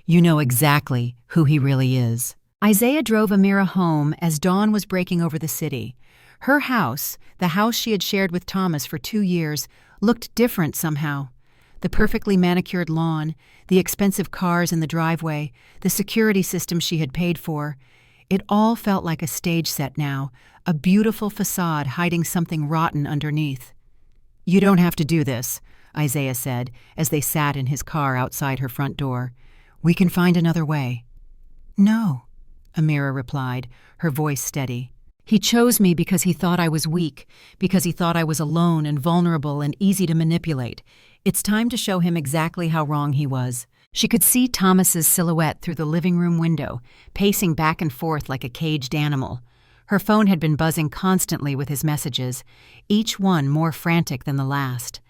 You know exactly who he really is." Isaiah drove Amira home as dawn was breaking over the city. Her house, the house she had shared with Thomas for 2 years, looked different somehow. The perfectly manicured lawn, the expensive cars in the driveway, the security system she had paid for. It all felt like a stage set now, a beautiful facade hiding something rotten underneath. "You don't have to do this," Isaiah said as they sat in his car outside her front door. "We can find another way." "No," Amira replied, her voice steady. "He chose me because he thought I was weak, because he thought I was alone and vulnerable and easy to manipulate. It's time to show him exactly how wrong he was." She could see Thomas's silhouette through the living room window, pacing back and forth like a caged animal. Her phone had been buzzing constantly with his messages, each one more frantic than the last.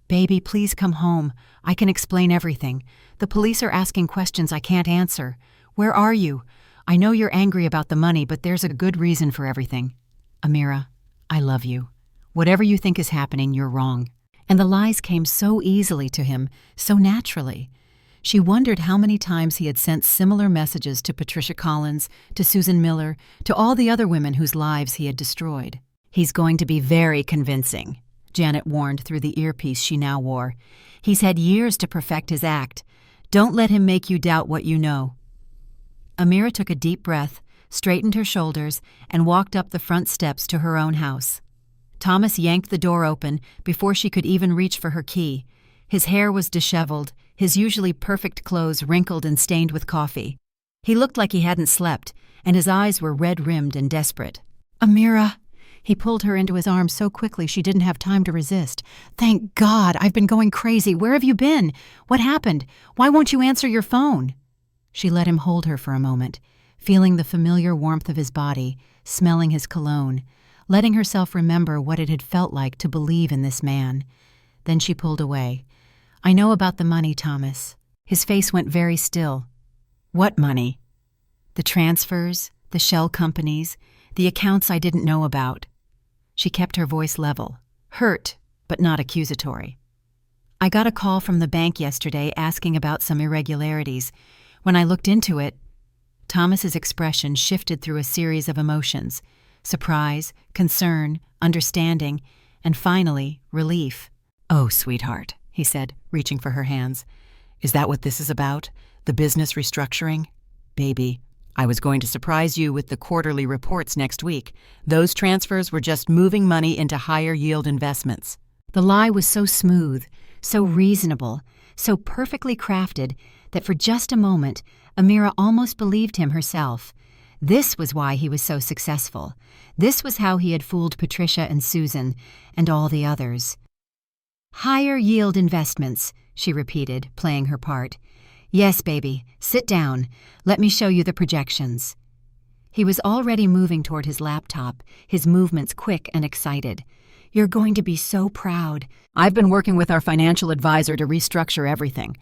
"Baby, please come home. I can explain everything. The police are asking questions I can't answer. Where are you? I know you're angry about the money, but there's a good reason for everything. Amira, I love you. Whatever you think is happening, you're wrong." And the lies came so easily to him, so naturally. She wondered how many times he had sent similar messages to Patricia Collins, to Susan Miller, to all the other women whose lives he had destroyed. "He's going to be very convincing," Janet warned through the earpiece she now wore. "He's had years to perfect his act. Don't let him make you doubt what you know." Amira took a deep breath, straightened her shoulders, and walked up the front steps to her own house. Thomas yanked the door open before she could even reach for her key. His hair was disheveled, his usually perfect clothes wrinkled and stained with coffee. He looked like he hadn't slept, and his eyes were red-rimmed and desperate. "Amira!" He pulled her into his arms so quickly she didn't have time to resist. "Thank God! I've been going crazy. Where have you been? What happened? Why won't you answer your phone?" She let him hold her for a moment, feeling the familiar warmth of his body, smelling his cologne, letting herself remember what it had felt like to believe in this man. Then she pulled away. "I know about the money, Thomas." His face went very still. "What money?" "The transfers, the shell companies, the accounts I didn't know about." She kept her voice level, hurt, but not accusatory. "I got a call from the bank yesterday asking about some irregularities. When I looked into it..." Thomas's expression shifted through a series of emotions: surprise, concern, understanding, and finally, relief. "Oh, sweetheart," he said, reaching for her hands. "Is that what this is about? The business restructuring? Baby, I was going to surprise you with the quarterly reports next week. Those transfers were just moving money into higher yield investments." The lie was so smooth, so reasonable, so perfectly crafted that for just a moment, Amira almost believed him herself. This was why he was so successful. This was how he had fooled Patricia and Susan and all the others. "Higher yield investments," she repeated, playing her part. "Yes, baby, sit down. Let me show you the projections." He was already moving toward his laptop, his movements quick and excited. "You're going to be so proud. I've been working with our financial advisor to restructure everything.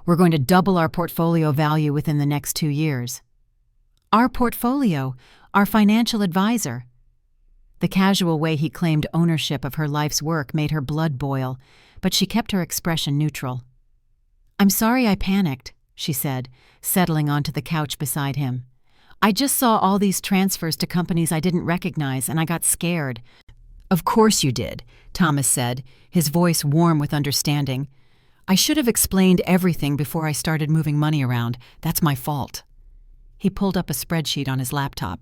We're going to double our portfolio value within the next 2 years." "Our portfolio, our financial advisor." The casual way he claimed ownership of her life's work made her blood boil, but she kept her expression neutral. "I'm sorry I panicked," she said, settling onto the couch beside him. "I just saw all these transfers to companies I didn't recognize, and I got scared." "Of course you did," Thomas said, his voice warm with understanding. "I should have explained everything before I started moving money around. That's my fault." He pulled up a spreadsheet on his laptop.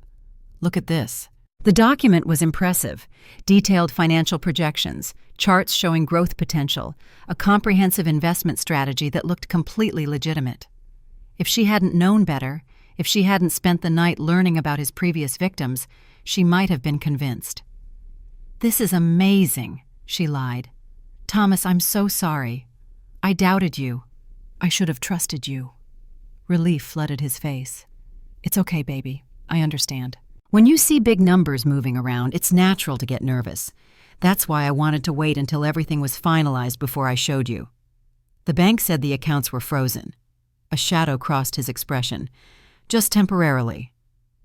"Look at this." The document was impressive: detailed financial projections, charts showing growth potential, a comprehensive investment strategy that looked completely legitimate. If she hadn't known better, if she hadn't spent the night learning about his previous victims, she might have been convinced. "This is amazing," she lied. "Thomas, I'm so sorry. I doubted you. I should have trusted you." Relief flooded his face. "It's okay, baby. I understand. When you see big numbers moving around, it's natural to get nervous. That's why I wanted to wait until everything was finalized before I showed you." The bank said the accounts were frozen. A shadow crossed his expression. "Just temporarily.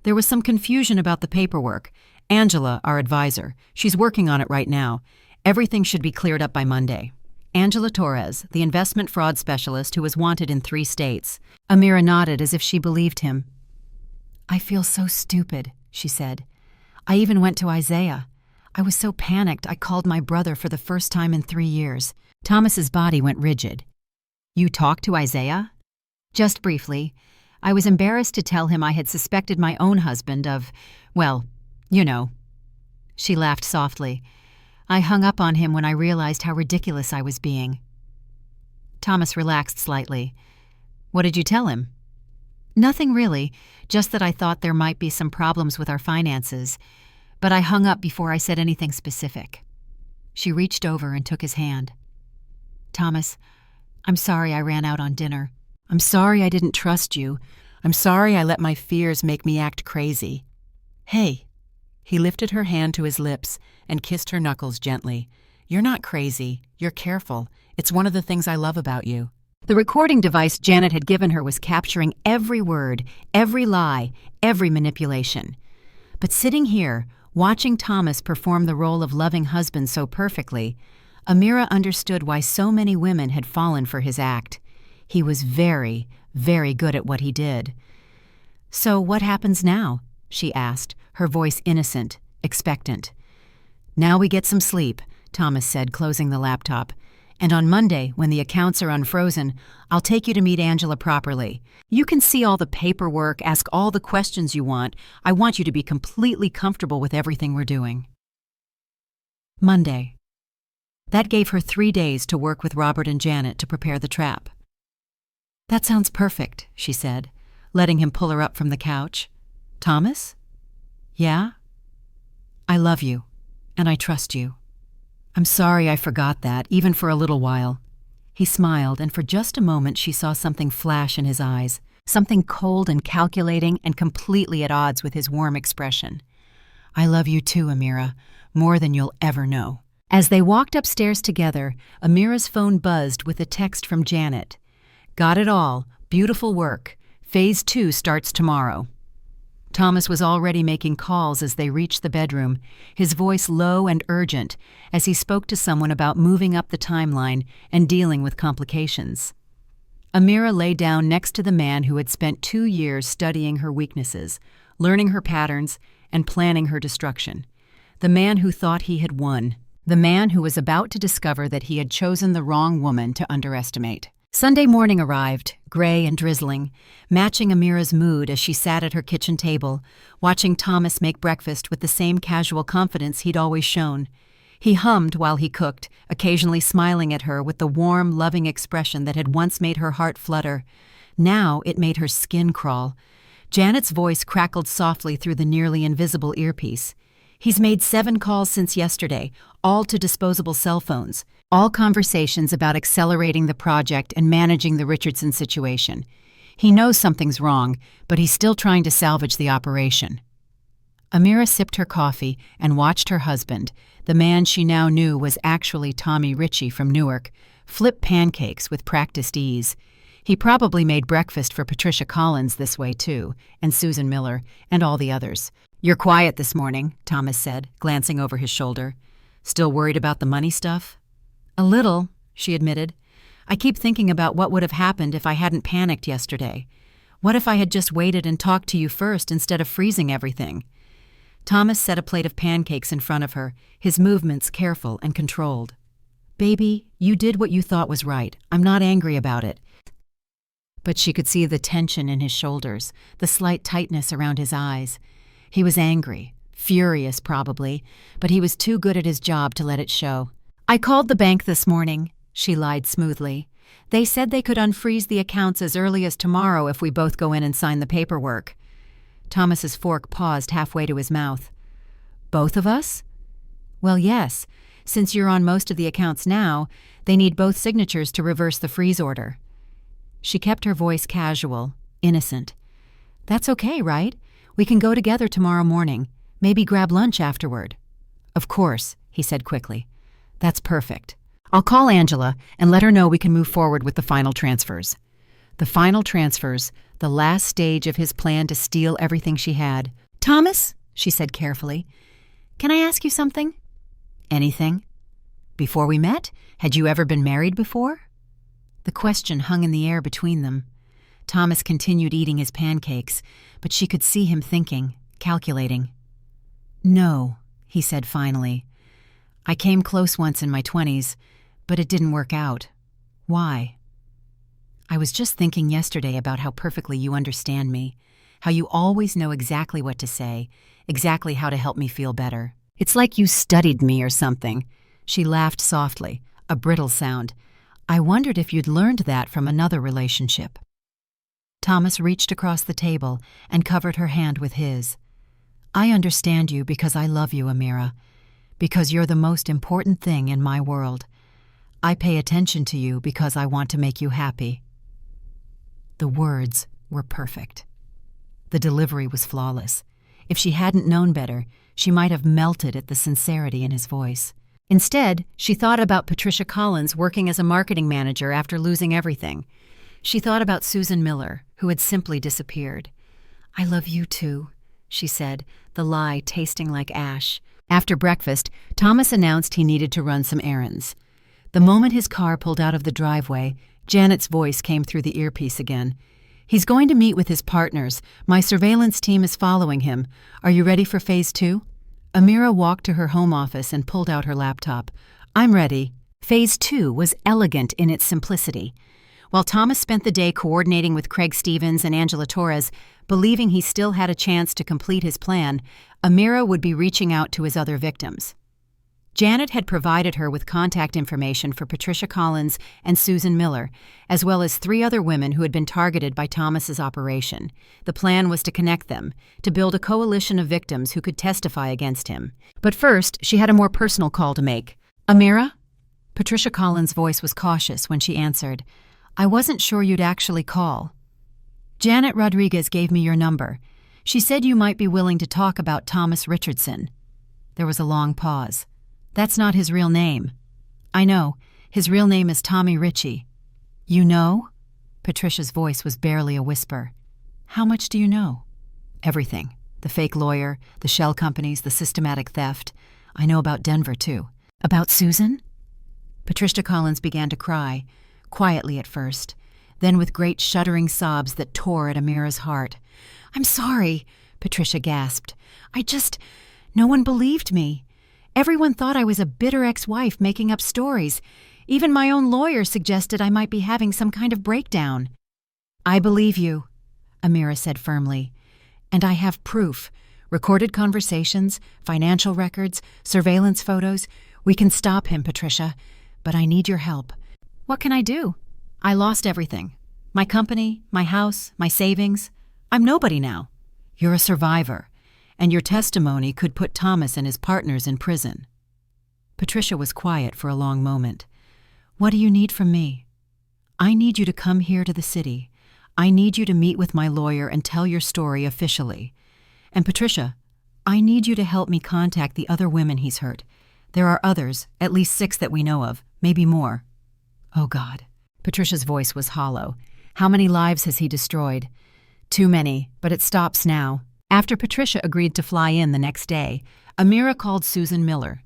There was some confusion about the paperwork. Angela, our advisor, she's working on it right now. Everything should be cleared up by Monday." Angela Torres, the investment fraud specialist who was wanted in 3 states. Amira nodded as if she believed him. "I feel so stupid," she said. "I even went to Isaiah. I was so panicked I called my brother for the first time in 3 years." Thomas's body went rigid. "You talked to Isaiah?" "Just briefly. I was embarrassed to tell him I had suspected my own husband of, well, you know." She laughed softly. "I hung up on him when I realized how ridiculous I was being." Thomas relaxed slightly. "What did you tell him?" "Nothing really, just that I thought there might be some problems with our finances. But I hung up before I said anything specific." She reached over and took his hand. "Thomas, I'm sorry I ran out on dinner. I'm sorry I didn't trust you. I'm sorry I let my fears make me act crazy. Hey." He lifted her hand to his lips and kissed her knuckles gently. "You're not crazy. You're careful. It's one of the things I love about you." The recording device Janet had given her was capturing every word, every lie, every manipulation. But sitting here, watching Thomas perform the role of loving husband so perfectly, Amira understood why so many women had fallen for his act. He was very, very good at what he did. "So what happens now?" she asked, her voice innocent, expectant. "Now we get some sleep," Thomas said, closing the laptop. "And on Monday, when the accounts are unfrozen, I'll take you to meet Angela properly. You can see all the paperwork, ask all the questions you want. I want you to be completely comfortable with everything we're doing." Monday. That gave her 3 days to work with Robert and Janet to prepare the trap. "That sounds perfect," she said, letting him pull her up from the couch. "Thomas?" "Yeah?" "I love you, and I trust you. I'm sorry I forgot that, even for a little while." He smiled, and for just a moment she saw something flash in his eyes, something cold and calculating and completely at odds with his warm expression. "I love you too, Amira, more than you'll ever know." As they walked upstairs together, Amira's phone buzzed with a text from Janet. "Got it all. Beautiful work. Phase 2 starts tomorrow." Thomas was already making calls as they reached the bedroom, his voice low and urgent as he spoke to someone about moving up the timeline and dealing with complications. Amira lay down next to the man who had spent 2 years studying her weaknesses, learning her patterns, and planning her destruction. The man who thought he had won. The man who was about to discover that he had chosen the wrong woman to underestimate. Sunday morning arrived, gray and drizzling, matching Amira's mood as she sat at her kitchen table, watching Thomas make breakfast with the same casual confidence he'd always shown. He hummed while he cooked, occasionally smiling at her with the warm, loving expression that had once made her heart flutter. Now it made her skin crawl. Janet's voice crackled softly through the nearly invisible earpiece. He's made 7 calls since yesterday, all to disposable cell phones. All conversations about accelerating the project and managing the Richardson situation. He knows something's wrong, but he's still trying to salvage the operation. Amira sipped her coffee and watched her husband, the man she now knew was actually Tommy Ritchie from Newark, flip pancakes with practiced ease. He probably made breakfast for Patricia Collins this way too, and Susan Miller, and all the others. "You're quiet this morning," Thomas said, glancing over his shoulder. "Still worried about the money stuff?" "A little," she admitted. "I keep thinking about what would have happened if I hadn't panicked yesterday. What if I had just waited and talked to you first instead of freezing everything?" Thomas set a plate of pancakes in front of her, his movements careful and controlled. "Baby, you did what you thought was right. I'm not angry about it." But she could see the tension in his shoulders, the slight tightness around his eyes. He was angry, furious probably, but he was too good at his job to let it show. "I called the bank this morning," she lied smoothly. "They said they could unfreeze the accounts as early as tomorrow if we both go in and sign the paperwork." Thomas's fork paused halfway to his mouth. "Both of us?" "Well, yes. Since you're on most of the accounts now, they need both signatures to reverse the freeze order." She kept her voice casual, innocent. "That's okay, right? We can go together tomorrow morning. Maybe grab lunch afterward." "Of course," he said quickly. "That's perfect. I'll call Angela and let her know we can move forward with the final transfers." The final transfers, the last stage of his plan to steal everything she had. "Thomas," she said carefully, "can I ask you something?" "Anything?" "Before we met, had you ever been married before?" The question hung in the air between them. Thomas continued eating his pancakes, but she could see him thinking, calculating. "No," he said finally. "I came close once in my 20s, but it didn't work out. Why?" "I was just thinking yesterday about how perfectly you understand me, how you always know exactly what to say, exactly how to help me feel better. It's like you studied me or something." She laughed softly, a brittle sound. "I wondered if you'd learned that from another relationship." Thomas reached across the table and covered her hand with his. "I understand you because I love you, Amira. Because you're the most important thing in my world. I pay attention to you because I want to make you happy." The words were perfect. The delivery was flawless. If she hadn't known better, she might have melted at the sincerity in his voice. Instead, she thought about Patricia Collins working as a marketing manager after losing everything. She thought about Susan Miller, who had simply disappeared. "I love you too," she said, the lie tasting like ash. After breakfast, Thomas announced he needed to run some errands. The moment his car pulled out of the driveway, Janet's voice came through the earpiece again. "He's going to meet with his partners. My surveillance team is following him. Are you ready for Phase 2? Amira walked to her home office and pulled out her laptop. "I'm ready." Phase 2 was elegant in its simplicity. While Thomas spent the day coordinating with Craig Stevens and Angela Torres, believing he still had a chance to complete his plan, Amira would be reaching out to his other victims. Janet had provided her with contact information for Patricia Collins and Susan Miller, as well as 3 other women who had been targeted by Thomas's operation. The plan was to connect them, to build a coalition of victims who could testify against him. But first, she had a more personal call to make. "Amira?" Patricia Collins' voice was cautious when she answered. "I wasn't sure you'd actually call. Janet Rodriguez gave me your number. She said you might be willing to talk about Thomas Richardson." There was a long pause. "That's not his real name." "I know. His real name is Tommy Ritchie." "You know?" Patricia's voice was barely a whisper. "How much do you know?" "Everything. The fake lawyer, the shell companies, the systematic theft. I know about Denver, too." "About Susan?" Patricia Collins began to cry, quietly at first. Then with great shuddering sobs that tore at Amira's heart. "I'm sorry," Patricia gasped. No one believed me. Everyone thought I was a bitter ex-wife making up stories. Even my own lawyer suggested I might be having some kind of breakdown." "I believe you," Amira said firmly. "And I have proof. Recorded conversations, financial records, surveillance photos. We can stop him, Patricia. But I need your help." "What can I do? I lost everything. My company, my house, my savings. I'm nobody now." "You're a survivor, and your testimony could put Thomas and his partners in prison." Patricia was quiet for a long moment. "What do you need from me?" "I need you to come here to the city. I need you to meet with my lawyer and tell your story officially. And Patricia, I need you to help me contact the other women he's hurt. There are others, at least 6 that we know of, maybe more." "Oh, God." Patricia's voice was hollow. "How many lives has he destroyed?" "Too many, but it stops now." After Patricia agreed to fly in the next day, Amira called Susan Miller.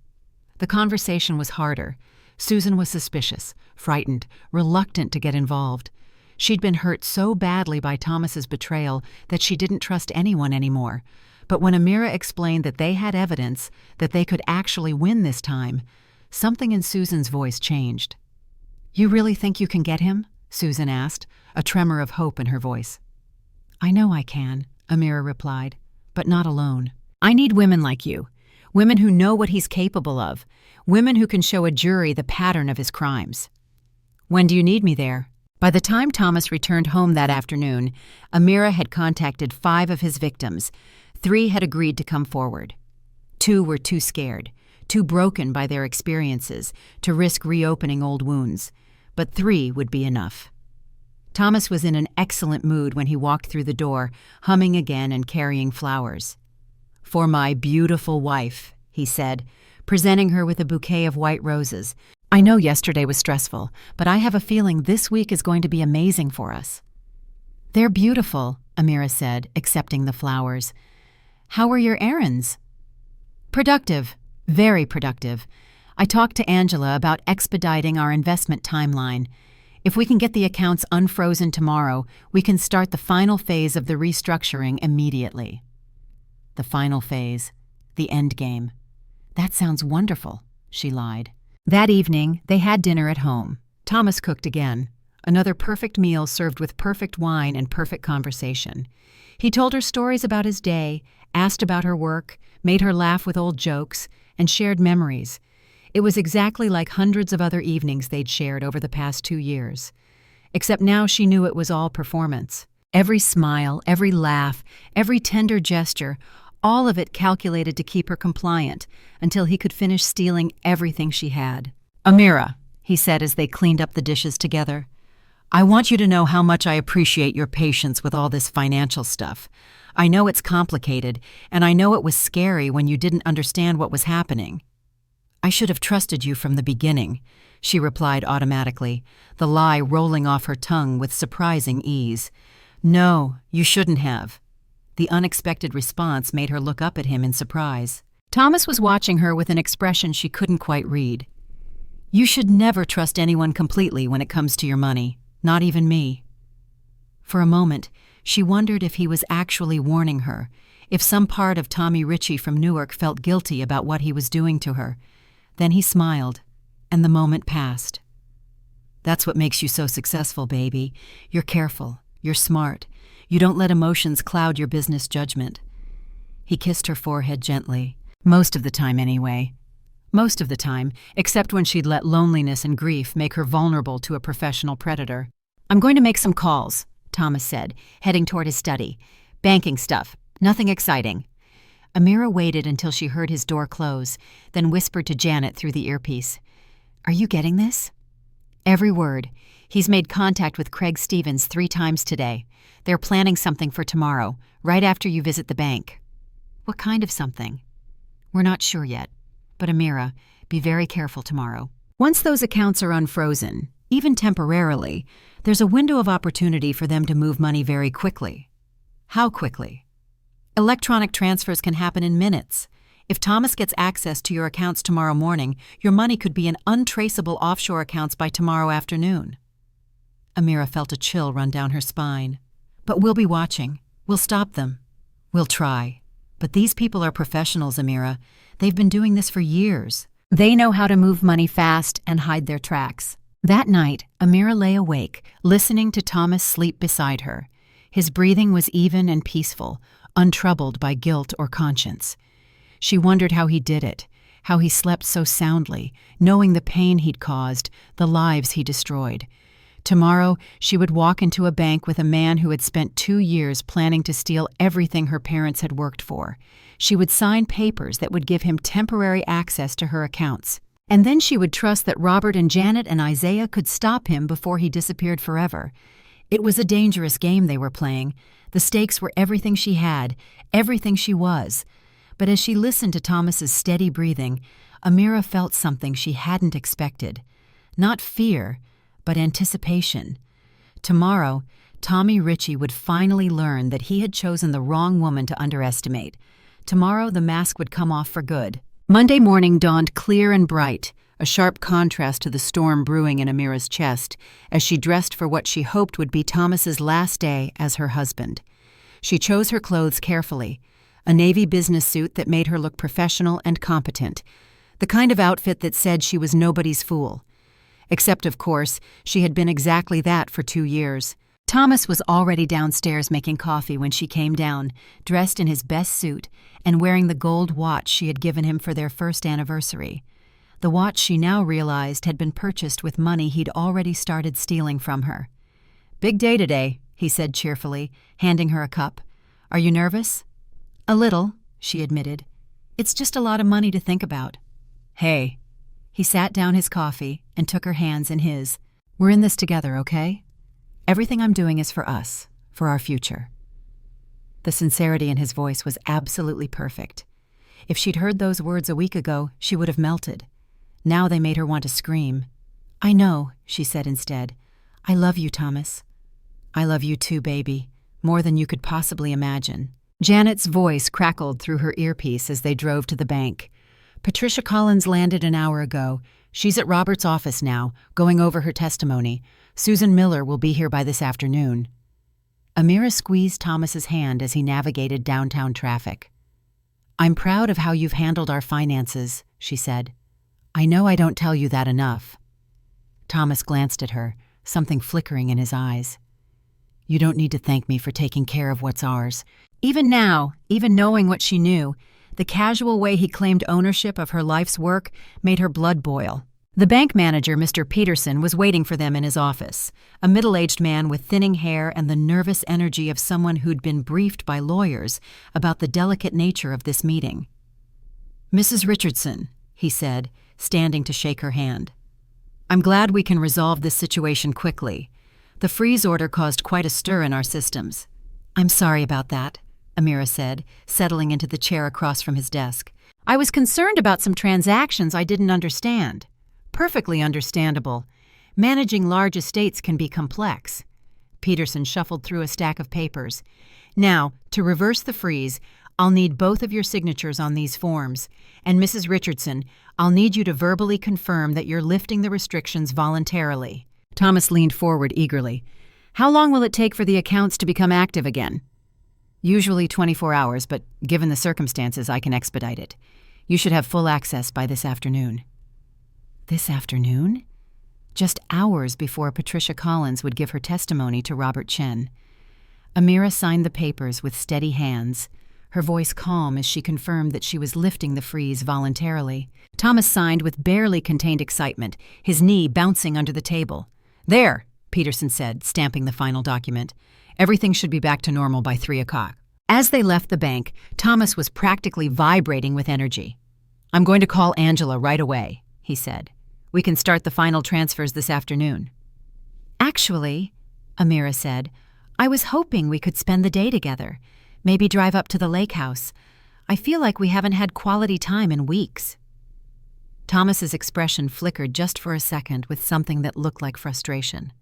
The conversation was harder. Susan was suspicious, frightened, reluctant to get involved. She'd been hurt so badly by Thomas's betrayal that she didn't trust anyone anymore. But when Amira explained that they had evidence that they could actually win this time, something in Susan's voice changed. "You really think you can get him?" Susan asked, a tremor of hope in her voice. "I know I can," Amira replied, "but not alone. I need women like you, women who know what he's capable of, women who can show a jury the pattern of his crimes." "When do you need me there?" By the time Thomas returned home that afternoon, Amira had contacted 5 of his victims. 3 had agreed to come forward. 2 were too scared, too broken by their experiences to risk reopening old wounds. But 3 would be enough. Thomas was in an excellent mood when he walked through the door, humming again and carrying flowers. "For my beautiful wife," he said, presenting her with a bouquet of white roses. "I know yesterday was stressful, but I have a feeling this week is going to be amazing for us." "They're beautiful," Amira said, accepting the flowers. "How were your errands?" "Productive, very productive. I talked to Angela about expediting our investment timeline. If we can get the accounts unfrozen tomorrow, we can start the final phase of the restructuring immediately." The final phase, the end game. "That sounds wonderful," she lied. That evening, they had dinner at home. Thomas cooked again, another perfect meal served with perfect wine and perfect conversation. He told her stories about his day, asked about her work, made her laugh with old jokes, and shared memories. It was exactly like hundreds of other evenings they'd shared over the past 2 years. Except now she knew it was all performance. Every smile, every laugh, every tender gesture, all of it calculated to keep her compliant until he could finish stealing everything she had. "Amira," he said as they cleaned up the dishes together, "I want you to know how much I appreciate your patience with all this financial stuff. I know it's complicated, and I know it was scary when you didn't understand what was happening." "I should have trusted you from the beginning," she replied automatically, the lie rolling off her tongue with surprising ease. "No, you shouldn't have." The unexpected response made her look up at him in surprise. Thomas was watching her with an expression she couldn't quite read. "You should never trust anyone completely when it comes to your money, not even me." For a moment, she wondered if he was actually warning her, if some part of Tommy Ritchie from Newark felt guilty about what he was doing to her. Then he smiled, and the moment passed. "That's what makes you so successful, baby. You're careful. You're smart. You don't let emotions cloud your business judgment." He kissed her forehead gently. Most of the time, anyway. Most of the time, except when she'd let loneliness and grief make her vulnerable to a professional predator. "I'm going to make some calls," Thomas said, heading toward his study. "Banking stuff. Nothing exciting." Amira waited until she heard his door close, then whispered to Janet through the earpiece. "Are you getting this?" "Every word. He's made contact with Craig Stevens 3 times today. They're planning something for tomorrow, right after you visit the bank." "What kind of something?" "We're not sure yet. But Amira, be very careful tomorrow. Once those accounts are unfrozen, even temporarily, there's a window of opportunity for them to move money very quickly." "How quickly?" "Electronic transfers can happen in minutes. If Thomas gets access to your accounts tomorrow morning, your money could be in untraceable offshore accounts by tomorrow afternoon." Amira felt a chill run down her spine. "But we'll be watching. We'll stop them. We'll try. But these people are professionals, Amira. They've been doing this for years. They know how to move money fast and hide their tracks." That night, Amira lay awake, listening to Thomas sleep beside her. His breathing was even and peaceful, untroubled by guilt or conscience. She wondered how he did it, how he slept so soundly, knowing the pain he'd caused, the lives he destroyed. Tomorrow, she would walk into a bank with a man who had spent 2 years planning to steal everything her parents had worked for. She would sign papers that would give him temporary access to her accounts. And then she would trust that Robert and Janet and Isaiah could stop him before he disappeared forever. It was a dangerous game they were playing. The stakes were everything she had, everything she was. But as she listened to Thomas's steady breathing, Amira felt something she hadn't expected. Not fear, but anticipation. Tomorrow, Tommy Ritchie would finally learn that he had chosen the wrong woman to underestimate. Tomorrow, the mask would come off for good. Monday morning dawned clear and bright, a sharp contrast to the storm brewing in Amira's chest, as she dressed for what she hoped would be Thomas's last day as her husband. She chose her clothes carefully, a navy business suit that made her look professional and competent, the kind of outfit that said she was nobody's fool. Except, of course, she had been exactly that for 2 years. Thomas was already downstairs making coffee when she came down, dressed in his best suit and wearing the gold watch she had given him for their first anniversary. The watch she now realized had been purchased with money he'd already started stealing from her. "Big day today," he said cheerfully, handing her a cup. "Are you nervous?" "A little," she admitted. "It's just a lot of money to think about." "Hey." He sat down his coffee and took her hands in his. "We're in this together, okay? Everything I'm doing is for us, for our future." The sincerity in his voice was absolutely perfect. If she'd heard those words a week ago, she would have melted. Now they made her want to scream. "I know," she said instead. "I love you, Thomas." "I love you too, baby, more than you could possibly imagine." Janet's voice crackled through her earpiece as they drove to the bank. "Patricia Collins landed an hour ago. She's at Robert's office now, going over her testimony. Susan Miller will be here by this afternoon." Amira squeezed Thomas's hand as he navigated downtown traffic. "I'm proud of how you've handled our finances," she said. "I know I don't tell you that enough." Thomas glanced at her, something flickering in his eyes. "You don't need to thank me for taking care of what's ours." Even now, even knowing what she knew, the casual way he claimed ownership of her life's work made her blood boil. The bank manager, Mr. Peterson, was waiting for them in his office, a middle-aged man with thinning hair and the nervous energy of someone who'd been briefed by lawyers about the delicate nature of this meeting. "Mrs. Richardson," he said, standing to shake her hand. "I'm glad we can resolve this situation quickly. The freeze order caused quite a stir in our systems." "I'm sorry about that," Amira said, settling into the chair across from his desk. "I was concerned about some transactions I didn't understand." "Perfectly understandable. Managing large estates can be complex." Peterson shuffled through a stack of papers. "Now, to reverse the freeze, I'll need both of your signatures on these forms. And Mrs. Richardson, I'll need you to verbally confirm that you're lifting the restrictions voluntarily." Thomas leaned forward eagerly. "How long will it take for the accounts to become active again?" "Usually 24 hours, but given the circumstances, I can expedite it. You should have full access by this afternoon." This afternoon? Just hours before Patricia Collins would give her testimony to Robert Chen. Amira signed the papers with steady hands, her voice calm as she confirmed that she was lifting the freeze voluntarily. Thomas signed with barely contained excitement, his knee bouncing under the table. "There," Peterson said, stamping the final document. "Everything should be back to normal by 3 o'clock. As they left the bank, Thomas was practically vibrating with energy. "I'm going to call Angela right away," he said. "We can start the final transfers this afternoon." "Actually," Amira said, "I was hoping we could spend the day together. Maybe drive up to the lake house. I feel like we haven't had quality time in weeks." Thomas's expression flickered just for a second with something that looked like frustration.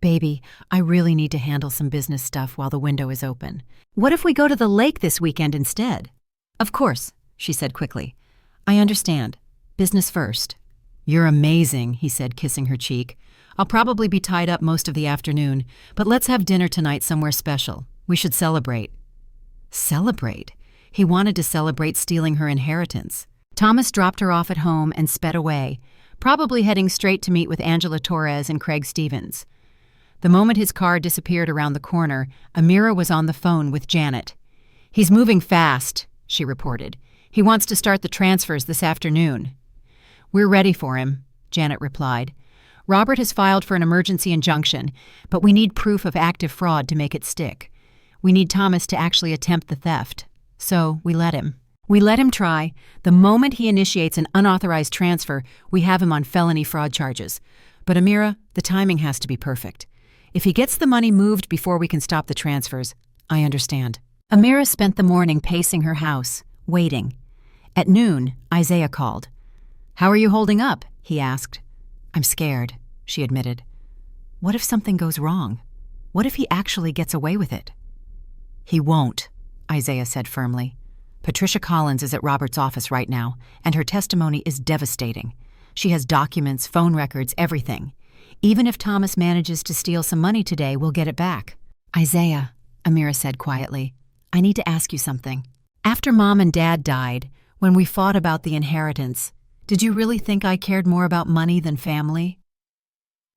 "Baby, I really need to handle some business stuff while the window is open. What if we go to the lake this weekend instead?" "Of course," she said quickly. "I understand. Business first." "You're amazing," he said, kissing her cheek. "I'll probably be tied up most of the afternoon, but let's have dinner tonight somewhere special. We should celebrate." Celebrate? He wanted to celebrate stealing her inheritance. Thomas dropped her off at home and sped away, probably heading straight to meet with Angela Torres and Craig Stevens. The moment his car disappeared around the corner, Amira was on the phone with Janet. "He's moving fast," she reported. "He wants to start the transfers this afternoon." "We're ready for him," Janet replied. "Robert has filed for an emergency injunction, but we need proof of active fraud to make it stick. We need Thomas to actually attempt the theft. So we let him. We let him try. The moment he initiates an unauthorized transfer, we have him on felony fraud charges. But Amira, the timing has to be perfect. If he gets the money moved before we can stop the transfers, I understand." Amira spent the morning pacing her house, waiting. At noon, Isaiah called. "How are you holding up?" he asked. "I'm scared," she admitted. "What if something goes wrong? What if he actually gets away with it?" "He won't," Isaiah said firmly. "Patricia Collins is at Robert's office right now, and her testimony is devastating. She has documents, phone records, everything. Even if Thomas manages to steal some money today, we'll get it back." "Isaiah," Amira said quietly, "I need to ask you something. After Mom and Dad died, when we fought about the inheritance, did you really think I cared more about money than family?"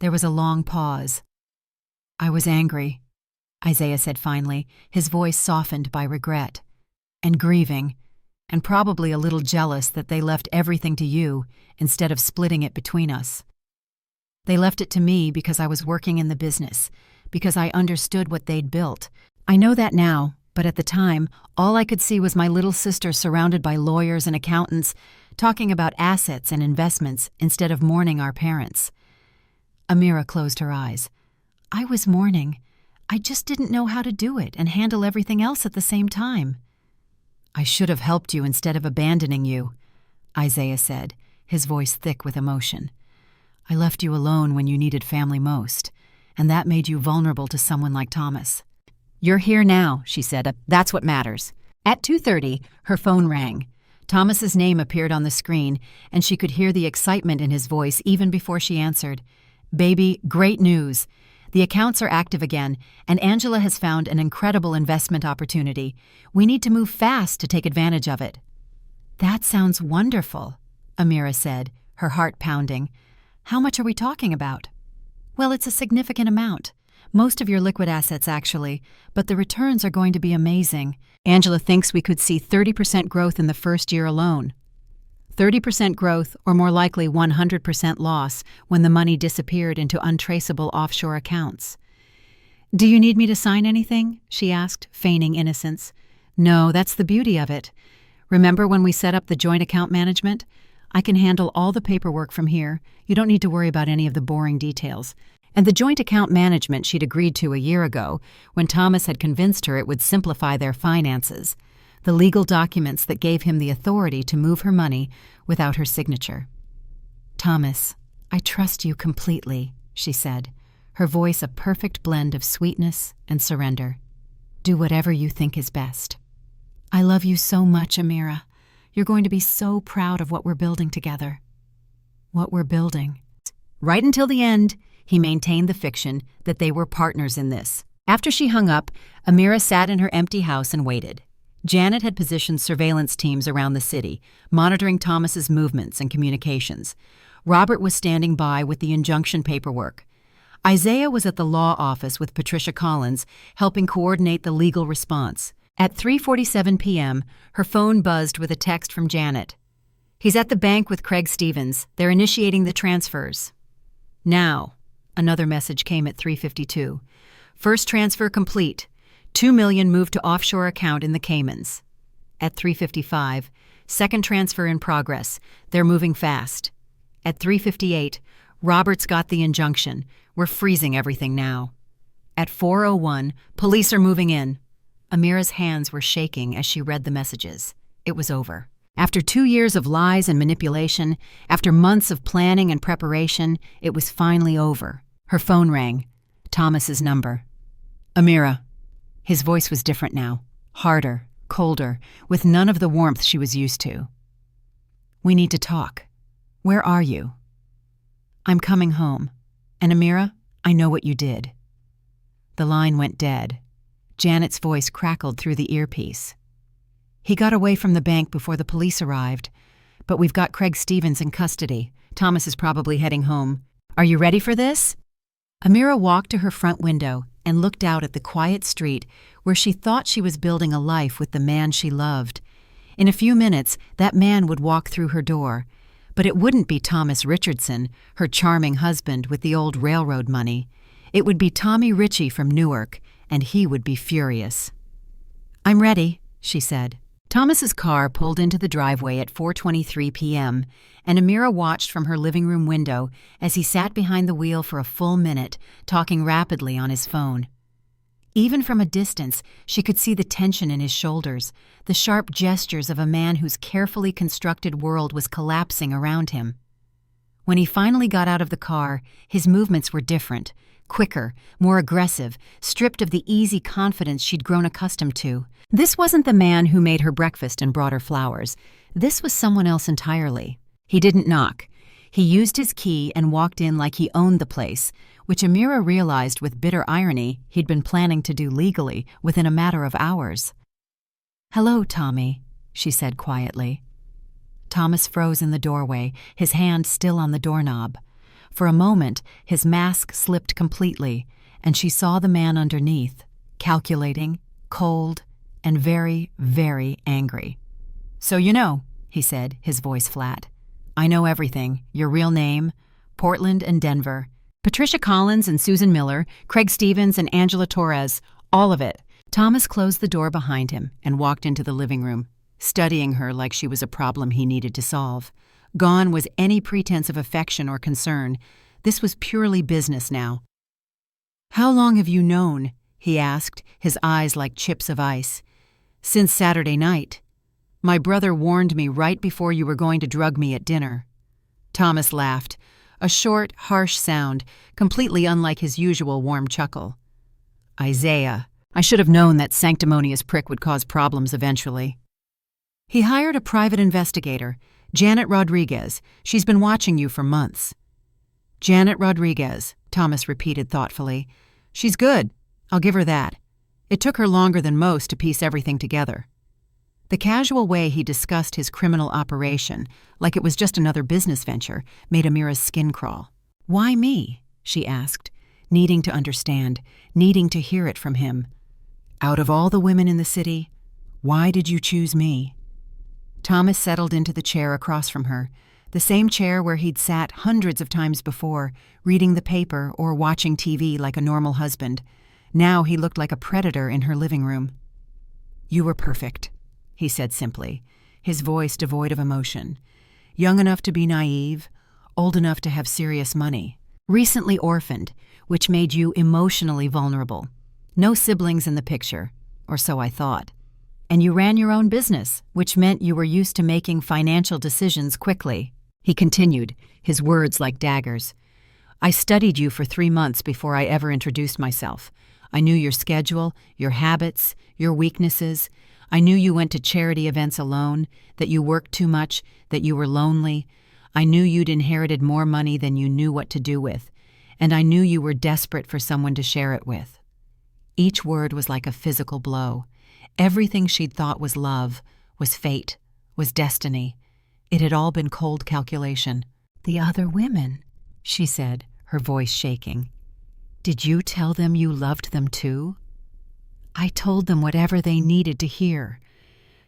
There was a long pause. "I was angry," Isaiah said finally, his voice softened by regret. "And grieving, and probably a little jealous that they left everything to you instead of splitting it between us. They left it to me because I was working in the business, because I understood what they'd built. I know that now, but at the time, all I could see was my little sister surrounded by lawyers and accountants, talking about assets and investments instead of mourning our parents." Amira closed her eyes. "I was mourning. I just didn't know how to do it and handle everything else at the same time." "I should have helped you instead of abandoning you," Isaiah said, his voice thick with emotion. "I left you alone when you needed family most, and that made you vulnerable to someone like Thomas." "You're here now," she said. "That's what matters." At 2:30, her phone rang. Thomas's name appeared on the screen, and she could hear the excitement in his voice even before she answered. "Baby, great news. The accounts are active again, and Angela has found an incredible investment opportunity. We need to move fast to take advantage of it." "That sounds wonderful," Amira said, her heart pounding. "How much are we talking about?" "Well, it's a significant amount. Most of your liquid assets, actually, but the returns are going to be amazing. Angela thinks we could see 30% growth in the first year alone. 30% growth, or more likely 100% loss, when the money disappeared into untraceable offshore accounts." "Do you need me to sign anything?" she asked, feigning innocence. "No, that's the beauty of it. Remember when we set up the joint account management? I can handle all the paperwork from here. You don't need to worry about any of the boring details." And the joint account management she'd agreed to a year ago, when Thomas had convinced her it would simplify their finances. The legal documents that gave him the authority to move her money without her signature. "Thomas, I trust you completely," she said, her voice a perfect blend of sweetness and surrender. "Do whatever you think is best." "I love you so much, Amira. You're going to be so proud of what we're building together." "What we're building." Right until the end, he maintained the fiction that they were partners in this. After she hung up, Amira sat in her empty house and waited. Janet had positioned surveillance teams around the city, monitoring Thomas's movements and communications. Robert was standing by with the injunction paperwork. Isaiah was at the law office with Patricia Collins, helping coordinate the legal response. At 3:47 p.m., her phone buzzed with a text from Janet. "He's at the bank with Craig Stevens. They're initiating the transfers." "Now," another message came at 3:52. "First transfer complete. $2 million moved to offshore account in the Caymans." At 3:55, second transfer in progress. They're moving fast. At 3:58, Robert's got the injunction. We're freezing everything now. At 4:01, police are moving in. Amira's hands were shaking as she read the messages. It was over. After 2 years of lies and manipulation, after months of planning and preparation, it was finally over. Her phone rang. Thomas's number. "Amira." His voice was different now, harder, colder, with none of the warmth she was used to. "We need to talk. Where are you?" I'm coming home. And Amira, I know what you did." The line went dead. Janet's voice crackled through the earpiece. "He got away from the bank before the police arrived. But we've got Craig Stevens in custody. Thomas is probably heading home. Are you ready for this?" Amira walked to her front window and looked out at the quiet street where she thought she was building a life with the man she loved. In a few minutes, that man would walk through her door. But it wouldn't be Thomas Richardson, her charming husband with the old railroad money. It would be Tommy Ritchie from Newark, and he would be furious. "I'm ready," she said. Thomas's car pulled into the driveway at 4:23 p.m., and Amira watched from her living room window as he sat behind the wheel for a full minute, talking rapidly on his phone. Even from a distance, she could see the tension in his shoulders, the sharp gestures of a man whose carefully constructed world was collapsing around him. When he finally got out of the car, his movements were different, quicker, more aggressive, stripped of the easy confidence she'd grown accustomed to. This wasn't the man who made her breakfast and brought her flowers. This was someone else entirely. He didn't knock. He used his key and walked in like he owned the place, which Amira realized with bitter irony he'd been planning to do legally within a matter of hours. "Hello, Tommy," she said quietly. Thomas froze in the doorway, his hand still on the doorknob. For a moment, his mask slipped completely, and she saw the man underneath, calculating, cold, and very, very angry. "So you know," he said, his voice flat. "I know everything, your real name, Portland and Denver, Patricia Collins and Susan Miller, Craig Stevens and Angela Torres, all of it." Thomas closed the door behind him and walked into the living room, studying her like she was a problem he needed to solve. Gone was any pretense of affection or concern. This was purely business now. "How long have you known?" he asked, his eyes like chips of ice. "Since Saturday night. My brother warned me right before you were going to drug me at dinner." Thomas laughed, a short, harsh sound, completely unlike his usual warm chuckle. "Isaiah, I should have known that sanctimonious prick would cause problems eventually." "He hired a private investigator, Janet Rodriguez. She's been watching you for months." "Janet Rodriguez," Thomas repeated thoughtfully. "She's good. I'll give her that. It took her longer than most to piece everything together." The casual way he discussed his criminal operation, like it was just another business venture, made Amira's skin crawl. "Why me?" she asked, needing to understand, needing to hear it from him. "Out of all the women in the city, why did you choose me?" Thomas settled into the chair across from her, the same chair where he'd sat hundreds of times before, reading the paper or watching TV like a normal husband. Now he looked like a predator in her living room. "You were perfect," he said simply, his voice devoid of emotion. "Young enough to be naive, old enough to have serious money. Recently orphaned, which made you emotionally vulnerable. No siblings in the picture, or so I thought. And you ran your own business, which meant you were used to making financial decisions quickly." He continued, his words like daggers. "I studied you for 3 months before I ever introduced myself. I knew your schedule, your habits, your weaknesses. I knew you went to charity events alone, that you worked too much, that you were lonely. I knew you'd inherited more money than you knew what to do with, and I knew you were desperate for someone to share it with." Each word was like a physical blow. Everything she'd thought was love, was fate, was destiny. It had all been cold calculation. "The other women," she said, her voice shaking. "Did you tell them you loved them too?" "I told them whatever they needed to hear."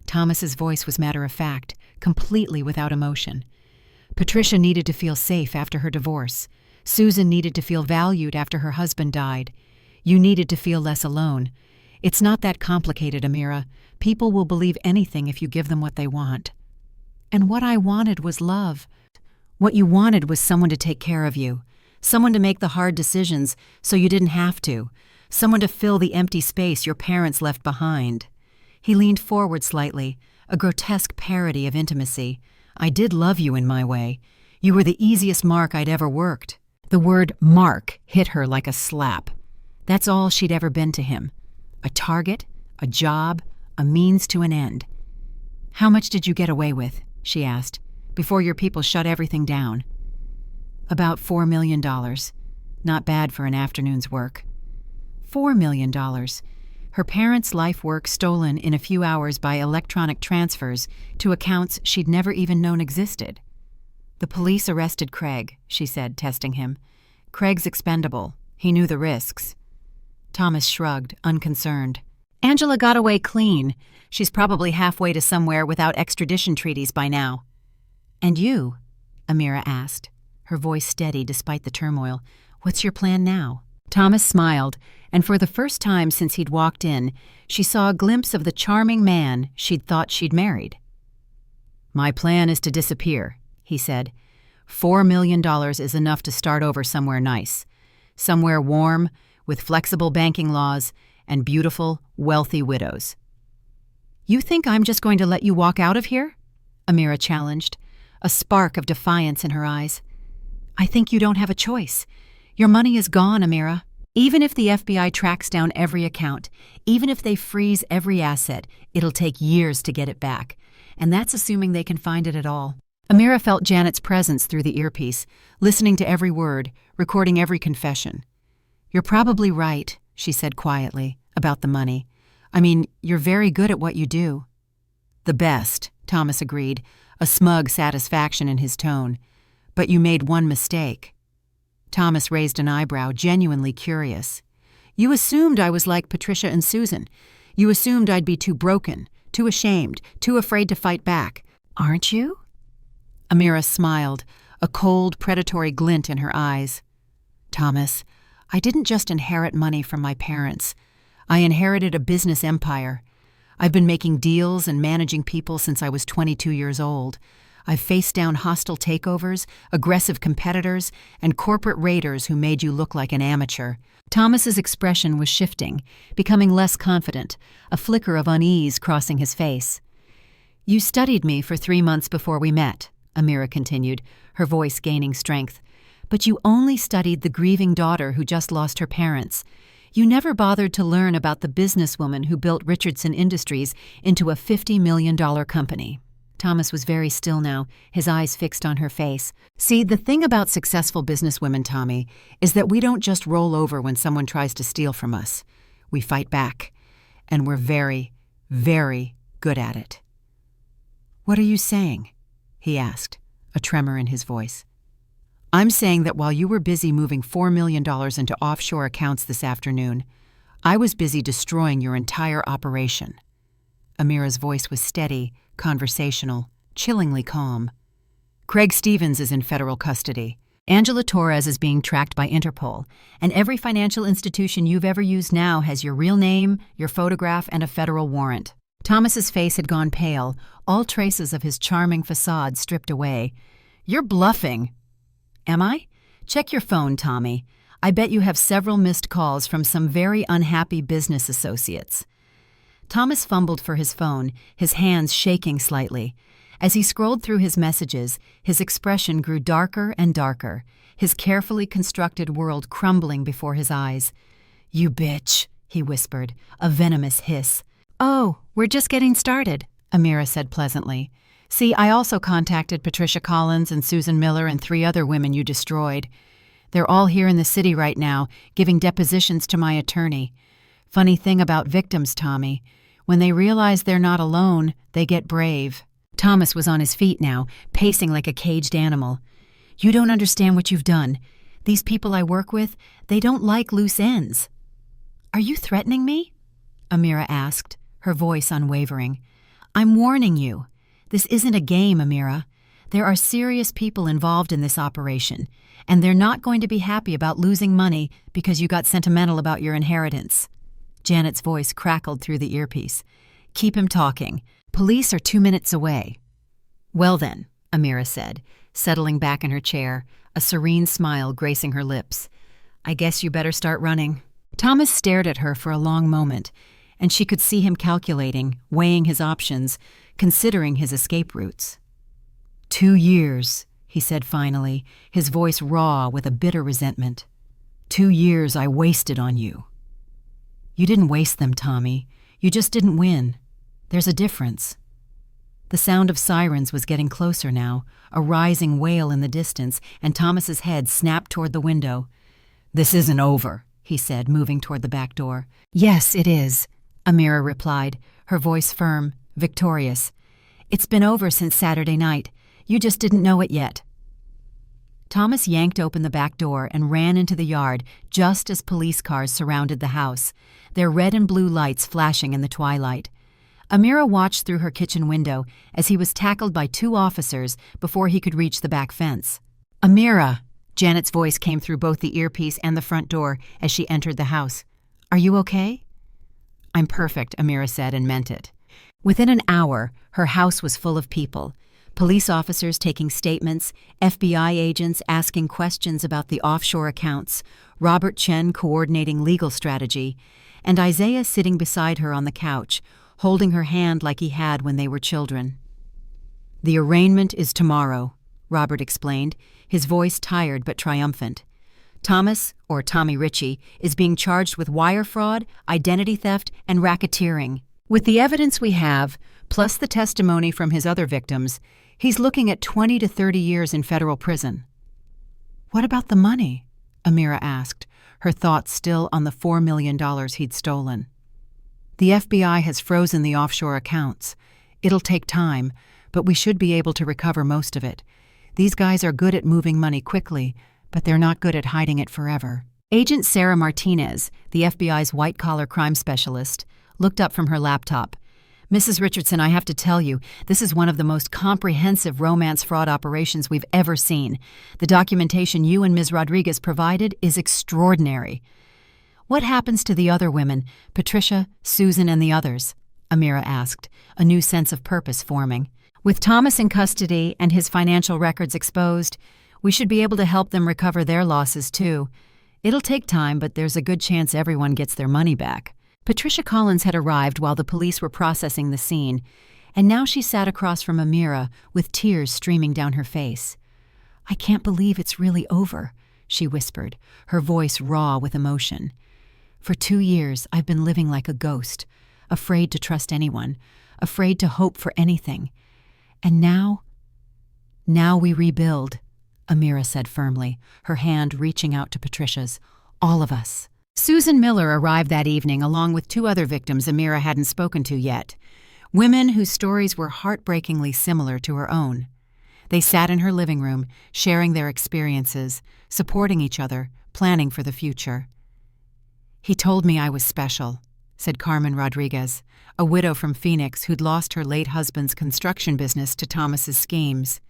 Thomas's voice was matter-of-fact, completely without emotion. Patricia needed to feel safe after her divorce. Susan needed to feel valued after her husband died. You needed to feel less alone. It's not that complicated, Amira. People will believe anything if you give them what they want. And what I wanted was love. What you wanted was someone to take care of you, someone to make the hard decisions so you didn't have to, someone to fill the empty space your parents left behind. He leaned forward slightly, a grotesque parody of intimacy. "I did love you in my way. You were the easiest mark I'd ever worked." The word mark hit her like a slap. That's all she'd ever been to him. A target, a job, a means to an end. "How much did you get away with?" she asked, "before your people shut everything down?" About $4 million. Not bad for an afternoon's work. $4 million. Her parents' life work stolen in a few hours by electronic transfers to accounts she'd never even known existed. The police arrested Craig, she said, testing him. Craig's expendable. He knew the risks. Thomas shrugged, unconcerned. Angela got away clean. She's probably halfway to somewhere without extradition treaties by now. And you? Amira asked, her voice steady despite the turmoil. What's your plan now? Thomas smiled, and for the first time since he'd walked in, she saw a glimpse of the charming man she'd thought she'd married. My plan is to disappear, he said. $4 million is enough to start over somewhere nice. Somewhere warm, with flexible banking laws, and beautiful, wealthy widows. You think I'm just going to let you walk out of here? Amira challenged, a spark of defiance in her eyes. I think you don't have a choice. Your money is gone, Amira. Even if the FBI tracks down every account, even if they freeze every asset, it'll take years to get it back. And that's assuming they can find it at all. Amira felt Janet's presence through the earpiece, listening to every word, recording every confession. You're probably right, she said quietly, about the money. I mean, you're very good at what you do. The best, Thomas agreed, a smug satisfaction in his tone. But you made one mistake. Thomas raised an eyebrow, genuinely curious. You assumed I was like Patricia and Susan. You assumed I'd be too broken, too ashamed, too afraid to fight back. Aren't you? Amira smiled, a cold, predatory glint in her eyes. Thomas, I didn't just inherit money from my parents. I inherited a business empire. I've been making deals and managing people since I was 22 years old. I've faced down hostile takeovers, aggressive competitors, and corporate raiders who made you look like an amateur. Thomas's expression was shifting, becoming less confident, a flicker of unease crossing his face. You studied me for 3 months before we met, Amira continued, her voice gaining strength. But you only studied the grieving daughter who just lost her parents. You never bothered to learn about the businesswoman who built Richardson Industries into a $50 million company. Thomas was very still now, his eyes fixed on her face. See, the thing about successful businesswomen, Tommy, is that we don't just roll over when someone tries to steal from us. We fight back. And we're very, very good at it. What are you saying? He asked, a tremor in his voice. I'm saying that while you were busy moving $4 million into offshore accounts this afternoon, I was busy destroying your entire operation. Amira's voice was steady, conversational, chillingly calm. Craig Stevens is in federal custody. Angela Torres is being tracked by Interpol, and every financial institution you've ever used now has your real name, your photograph, and a federal warrant. Thomas's face had gone pale, all traces of his charming facade stripped away. You're bluffing. Am I? Check your phone, Tommy. I bet you have several missed calls from some very unhappy business associates. Thomas fumbled for his phone, his hands shaking slightly. As he scrolled through his messages, his expression grew darker and darker, his carefully constructed world crumbling before his eyes. You bitch, he whispered, a venomous hiss. Oh, we're just getting started, Amira said pleasantly. See, I also contacted Patricia Collins and Susan Miller and 3 other women you destroyed. They're all here in the city right now, giving depositions to my attorney. Funny thing about victims, Tommy. When they realize they're not alone, they get brave. Thomas was on his feet now, pacing like a caged animal. You don't understand what you've done. These people I work with, they don't like loose ends. Are you threatening me? Amira asked, her voice unwavering. I'm warning you. This isn't a game, Amira. There are serious people involved in this operation, and they're not going to be happy about losing money because you got sentimental about your inheritance. Janet's voice crackled through the earpiece. Keep him talking. Police are 2 minutes away. Well then, Amira said, settling back in her chair, a serene smile gracing her lips. I guess you better start running. Thomas stared at her for a long moment, and she could see him calculating, weighing his options, considering his escape routes. 2 years, he said finally, his voice raw with a bitter resentment. 2 years I wasted on you. You didn't waste them, Tommy. You just didn't win. There's a difference. The sound of sirens was getting closer now, a rising wail in the distance, and Thomas's head snapped toward the window. "This isn't over," he said, moving toward the back door. "Yes, it is," Amira replied, her voice firm, victorious. "It's been over since Saturday night. You just didn't know it yet." Thomas yanked open the back door and ran into the yard just as police cars surrounded the house, their red and blue lights flashing in the twilight. Amira watched through her kitchen window as he was tackled by 2 officers before he could reach the back fence. "Amira!" Janet's voice came through both the earpiece and the front door as she entered the house. "Are you okay?" "I'm perfect," Amira said and meant it. Within an hour, her house was full of people. Police officers taking statements, FBI agents asking questions about the offshore accounts, Robert Chen coordinating legal strategy, and Isaiah sitting beside her on the couch, holding her hand like he had when they were children. "The arraignment is tomorrow," Robert explained, his voice tired but triumphant. "Thomas, or Tommy Ritchie, is being charged with wire fraud, identity theft, and racketeering. With the evidence we have, plus the testimony from his other victims, he's looking at 20 to 30 years in federal prison." "What about the money?" Amira asked, her thoughts still on the $4 million he'd stolen. "The FBI has frozen the offshore accounts. It'll take time, but we should be able to recover most of it. These guys are good at moving money quickly, but they're not good at hiding it forever." Agent Sarah Martinez, the FBI's white-collar crime specialist, looked up from her laptop. "Mrs. Richardson, I have to tell you, this is one of the most comprehensive romance fraud operations we've ever seen. The documentation you and Ms. Rodriguez provided is extraordinary." "What happens to the other women, Patricia, Susan, and the others?" Amira asked, a new sense of purpose forming. "With Thomas in custody and his financial records exposed, we should be able to help them recover their losses, too. It'll take time, but there's a good chance everyone gets their money back." Patricia Collins had arrived while the police were processing the scene, and now she sat across from Amira with tears streaming down her face. "I can't believe it's really over," she whispered, her voice raw with emotion. "For 2 years, I've been living like a ghost, afraid to trust anyone, afraid to hope for anything. And now we rebuild," Amira said firmly, her hand reaching out to Patricia's. "All of us." Susan Miller arrived that evening along with 2 other victims Amira hadn't spoken to yet, women whose stories were heartbreakingly similar to her own. They sat in her living room, sharing their experiences, supporting each other, planning for the future. "He told me I was special," said Carmen Rodriguez, a widow from Phoenix who'd lost her late husband's construction business to Thomas's schemes.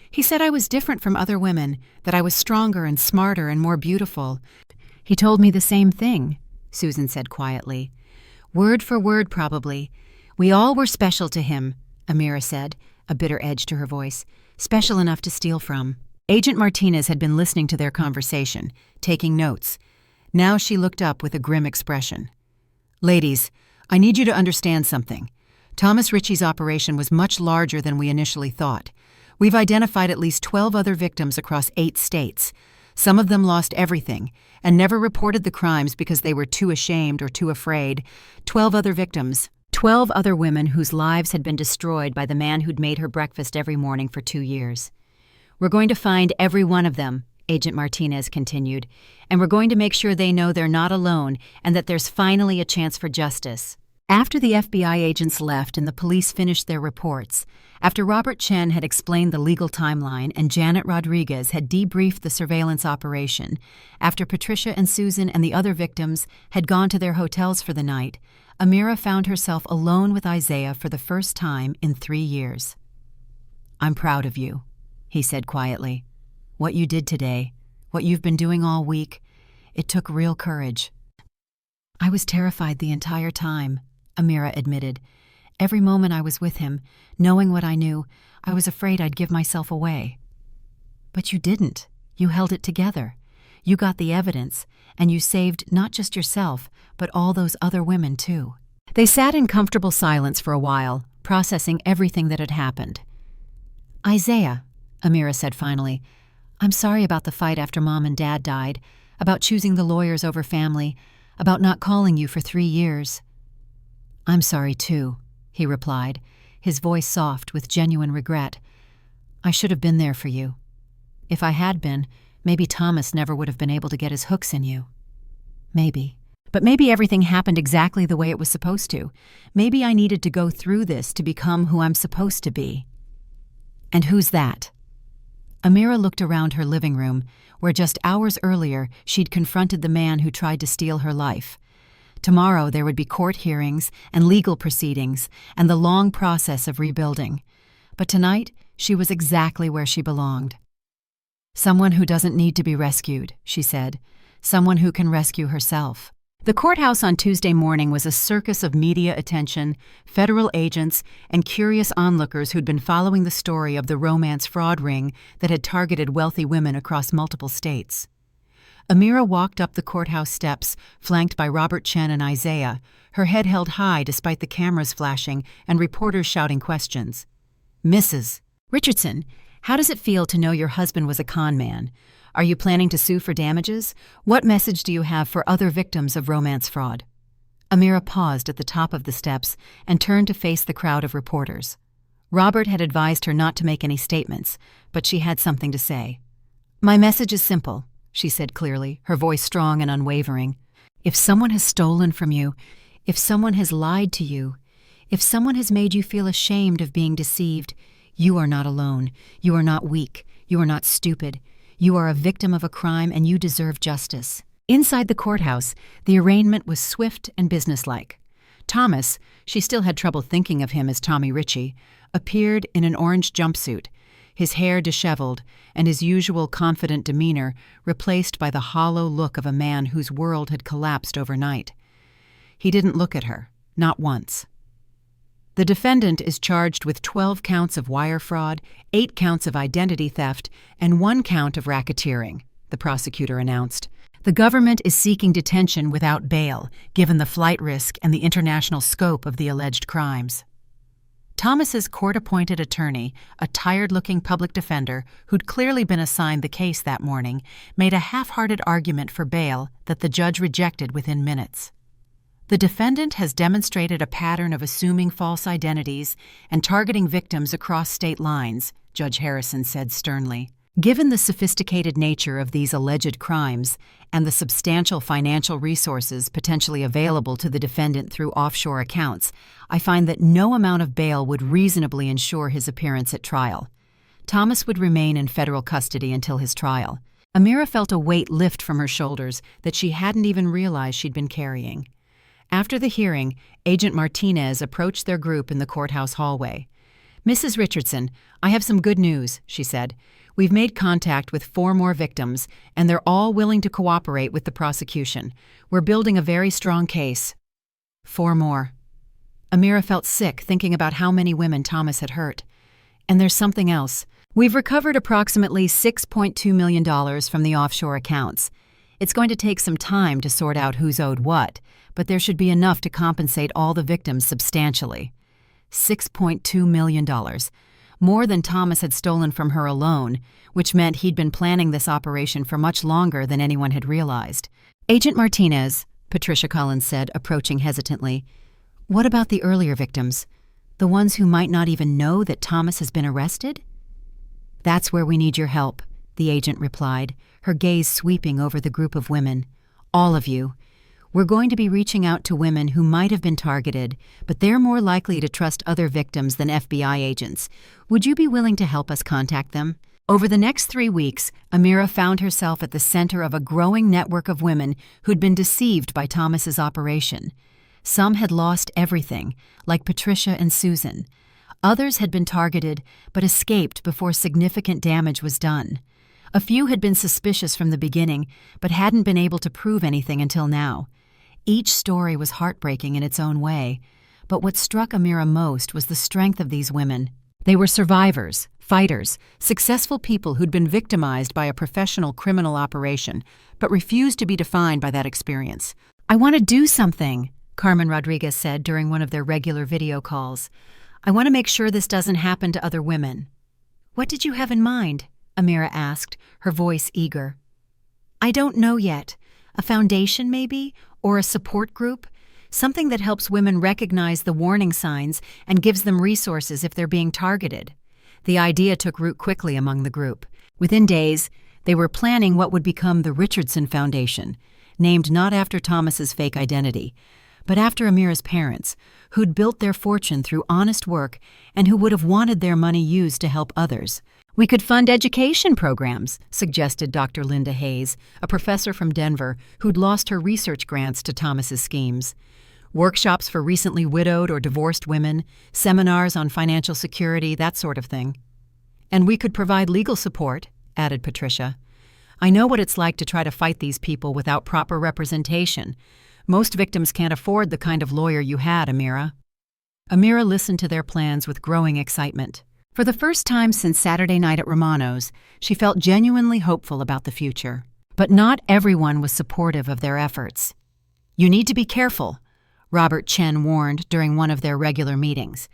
"He said I was different from other women, that I was stronger and smarter and more beautiful." "He told me the same thing," Susan said quietly. "Word for word, probably. We all were special to him," Amira said, a bitter edge to her voice. "Special enough to steal from." Agent Martinez had been listening to their conversation, taking notes. Now she looked up with a grim expression. "Ladies, I need you to understand something. Thomas Ritchie's operation was much larger than we initially thought. We've identified at least 12 other victims across 8 states. Some of them lost everything and never reported the crimes because they were too ashamed or too afraid. 12 other victims. 12 other women whose lives had been destroyed by the man who'd made her breakfast every morning for 2 years. We're going to find every one of them," Agent Martinez continued, "and we're going to make sure they know they're not alone and that there's finally a chance for justice." After the FBI agents left and the police finished their reports, after Robert Chen had explained the legal timeline and Janet Rodriguez had debriefed the surveillance operation, after Patricia and Susan and the other victims had gone to their hotels for the night, Amira found herself alone with Isaiah for the first time in 3 years. "I'm proud of you," he said quietly. "What you did today, what you've been doing all week, it took real courage." "I was terrified the entire time," Amira admitted. "Every moment I was with him, knowing what I knew, I was afraid I'd give myself away." "But you didn't. You held it together. You got the evidence, and you saved not just yourself, but all those other women, too." They sat in comfortable silence for a while, processing everything that had happened. "Isaiah," Amira said finally, "I'm sorry about the fight after Mom and Dad died, about choosing the lawyers over family, about not calling you for 3 years." "I'm sorry, too," he replied, his voice soft with genuine regret. "I should have been there for you. If I had been, maybe Thomas never would have been able to get his hooks in you. Maybe. But maybe everything happened exactly the way it was supposed to. Maybe I needed to go through this to become who I'm supposed to be." "And who's that?" Amira looked around her living room, where just hours earlier she'd confronted the man who tried to steal her life. Tomorrow there would be court hearings and legal proceedings and the long process of rebuilding. But tonight, she was exactly where she belonged. "Someone who doesn't need to be rescued," she said. "Someone who can rescue herself." The courthouse on Tuesday morning was a circus of media attention, federal agents, and curious onlookers who'd been following the story of the romance fraud ring that had targeted wealthy women across multiple states. Amira walked up the courthouse steps, flanked by Robert Chen and Isaiah, her head held high despite the cameras flashing and reporters shouting questions. "Mrs. Richardson, how does it feel to know your husband was a con man? Are you planning to sue for damages? What message do you have for other victims of romance fraud?" Amira paused at the top of the steps and turned to face the crowd of reporters. Robert had advised her not to make any statements, but she had something to say. "My message is simple," she said clearly, her voice strong and unwavering. "If someone has stolen from you, if someone has lied to you, if someone has made you feel ashamed of being deceived, you are not alone. You are not weak. You are not stupid. You are a victim of a crime and you deserve justice." Inside the courthouse, the arraignment was swift and businesslike. Thomas, she still had trouble thinking of him as Tommy Ritchie, appeared in an orange jumpsuit, his hair disheveled and his usual confident demeanor replaced by the hollow look of a man whose world had collapsed overnight. He didn't look at her, not once. The defendant is charged with 12 counts of wire fraud, 8 counts of identity theft, and 1 count of racketeering, the prosecutor announced. The government is seeking detention without bail, given the flight risk and the international scope of the alleged crimes. Thomas's court-appointed attorney, a tired-looking public defender who'd clearly been assigned the case that morning, made a half-hearted argument for bail that the judge rejected within minutes. "The defendant has demonstrated a pattern of assuming false identities and targeting victims across state lines," Judge Harrison said sternly. "Given the sophisticated nature of these alleged crimes and the substantial financial resources potentially available to the defendant through offshore accounts, I find that no amount of bail would reasonably ensure his appearance at trial. Thomas would remain in federal custody until his trial." Amira felt a weight lift from her shoulders that she hadn't even realized she'd been carrying. After the hearing, Agent Martinez approached their group in the courthouse hallway. "Mrs. Richardson, I have some good news," she said. "We've made contact with 4 more victims, and they're all willing to cooperate with the prosecution. We're building a very strong case." 4 more. Amira felt sick thinking about how many women Thomas had hurt. "And there's something else. We've recovered approximately $6.2 million from the offshore accounts. It's going to take some time to sort out who's owed what, but there should be enough to compensate all the victims substantially. $6.2 million. More than Thomas had stolen from her alone, which meant he'd been planning this operation for much longer than anyone had realized. "Agent Martinez," Patricia Collins said, approaching hesitantly, "what about the earlier victims? The ones who might not even know that Thomas has been arrested?" "That's where we need your help," the agent replied, her gaze sweeping over the group of women. "All of you. We're going to be reaching out to women who might have been targeted, but they're more likely to trust other victims than FBI agents. Would you be willing to help us contact them?" Over the next 3 weeks, Amira found herself at the center of a growing network of women who'd been deceived by Thomas's operation. Some had lost everything, like Patricia and Susan. Others had been targeted, but escaped before significant damage was done. A few had been suspicious from the beginning, but hadn't been able to prove anything until now. Each story was heartbreaking in its own way, but what struck Amira most was the strength of these women. They were survivors, fighters, successful people who'd been victimized by a professional criminal operation, but refused to be defined by that experience. "I want to do something," Carmen Rodriguez said during one of their regular video calls. "I want to make sure this doesn't happen to other women." "What did you have in mind?" Amira asked, her voice eager. "I don't know yet. A foundation, maybe? Or a support group? something that helps women recognize the warning signs and gives them resources if they're being targeted. The idea took root quickly among the group. Within days, they were planning what would become the Richardson Foundation, named not after Thomas's fake identity, but after Amira's parents, who'd built their fortune through honest work and who would have wanted their money used to help others. "We could fund education programs," suggested Dr. Linda Hayes, a professor from Denver who'd lost her research grants to Thomas's schemes. "Workshops for recently widowed or divorced women, seminars on financial security, that sort of thing." "And we could provide legal support," added Patricia. "I know what it's like to try to fight these people without proper representation. Most victims can't afford the kind of lawyer you had, Amira." Amira listened to their plans with growing excitement. For the first time since Saturday night at Romano's, she felt genuinely hopeful about the future. But not everyone was supportive of their efforts. "You need to be careful," Robert Chen warned during one of their regular meetings.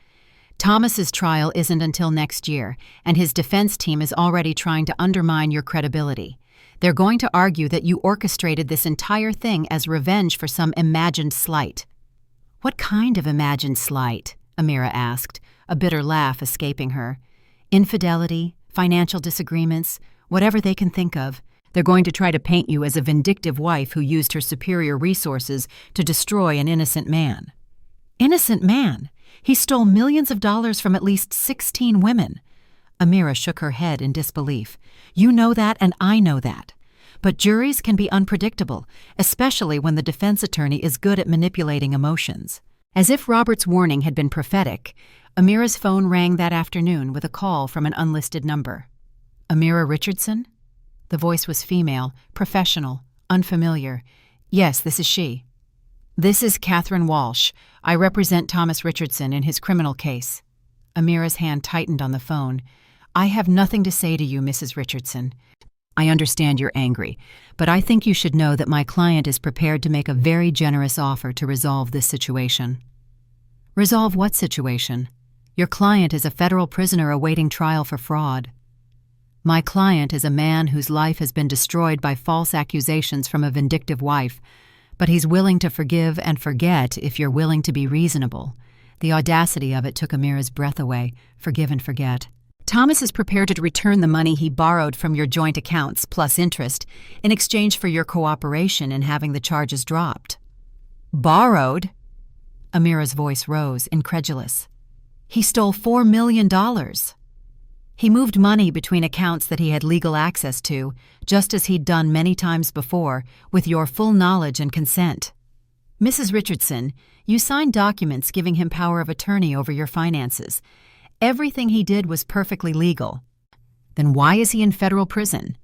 "Thomas's trial isn't until next year, and his defense team is already trying to undermine your credibility. They're going to argue that you orchestrated this entire thing as revenge for some imagined slight." "What kind of imagined slight?" Amira asked, a bitter laugh escaping her. "Infidelity, financial disagreements, whatever they can think of. They're going to try to paint you as a vindictive wife who used her superior resources to destroy an innocent man." "Innocent man? He stole millions of dollars from at least 16 women." Amira shook her head in disbelief. "You know that, and I know that. But juries can be unpredictable, especially when the defense attorney is good at manipulating emotions." As if Robert's warning had been prophetic, Amira's phone rang that afternoon with a call from an unlisted number. "Amira Richardson?" The voice was female, professional, unfamiliar. "Yes, this is she." "This is Catherine Walsh. I represent Thomas Richardson in his criminal case." Amira's hand tightened on the phone. "I have nothing to say to you, Mrs. Richardson. I understand you're angry, but I think you should know that my client is prepared to make a very generous offer to resolve this situation." "Resolve what situation?" "Your client is a federal prisoner awaiting trial for fraud." "My client is a man whose life has been destroyed by false accusations from a vindictive wife, but he's willing to forgive and forget if you're willing to be reasonable." The audacity of it took Amira's breath away. Forgive and forget. "Thomas is prepared to return the money he borrowed from your joint accounts, plus interest, in exchange for your cooperation in having the charges dropped." "Borrowed?" Amira's voice rose, incredulous. "He stole $4 million. He moved money between accounts that he had legal access to, just as he'd done many times before, with your full knowledge and consent. Mrs. Richardson, you signed documents giving him power of attorney over your finances. Everything he did was perfectly legal. Then why is he in federal prison?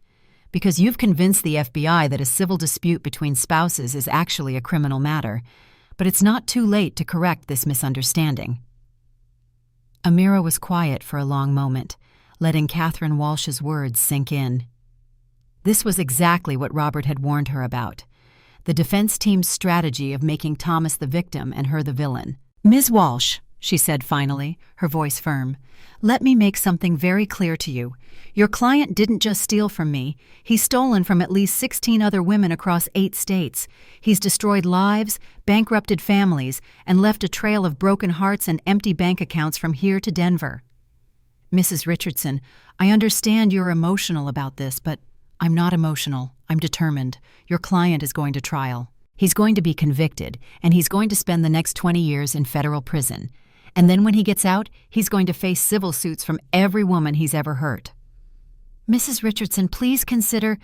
Because you've convinced the FBI that a civil dispute between spouses is actually a criminal matter, but it's not too late to correct this misunderstanding." Amira was quiet for a long moment, letting Catherine Walsh's words sink in. This was exactly what Robert had warned her about: the defense team's strategy of making Thomas the victim and her the villain. "Ms. Walsh," she said finally, her voice firm, "let me make something very clear to you. Your client didn't just steal from me. He's stolen from at least 16 other women across 8 states. He's destroyed lives, bankrupted families, and left a trail of broken hearts and empty bank accounts from here to Denver." "Mrs. Richardson, I understand you're emotional about this, but I'm not emotional. I'm determined. Your client is going to trial. He's going to be convicted, and he's going to spend the next 20 years in federal prison. And then when he gets out, he's going to face civil suits from every woman he's ever hurt." "Mrs. Richardson, please consider—"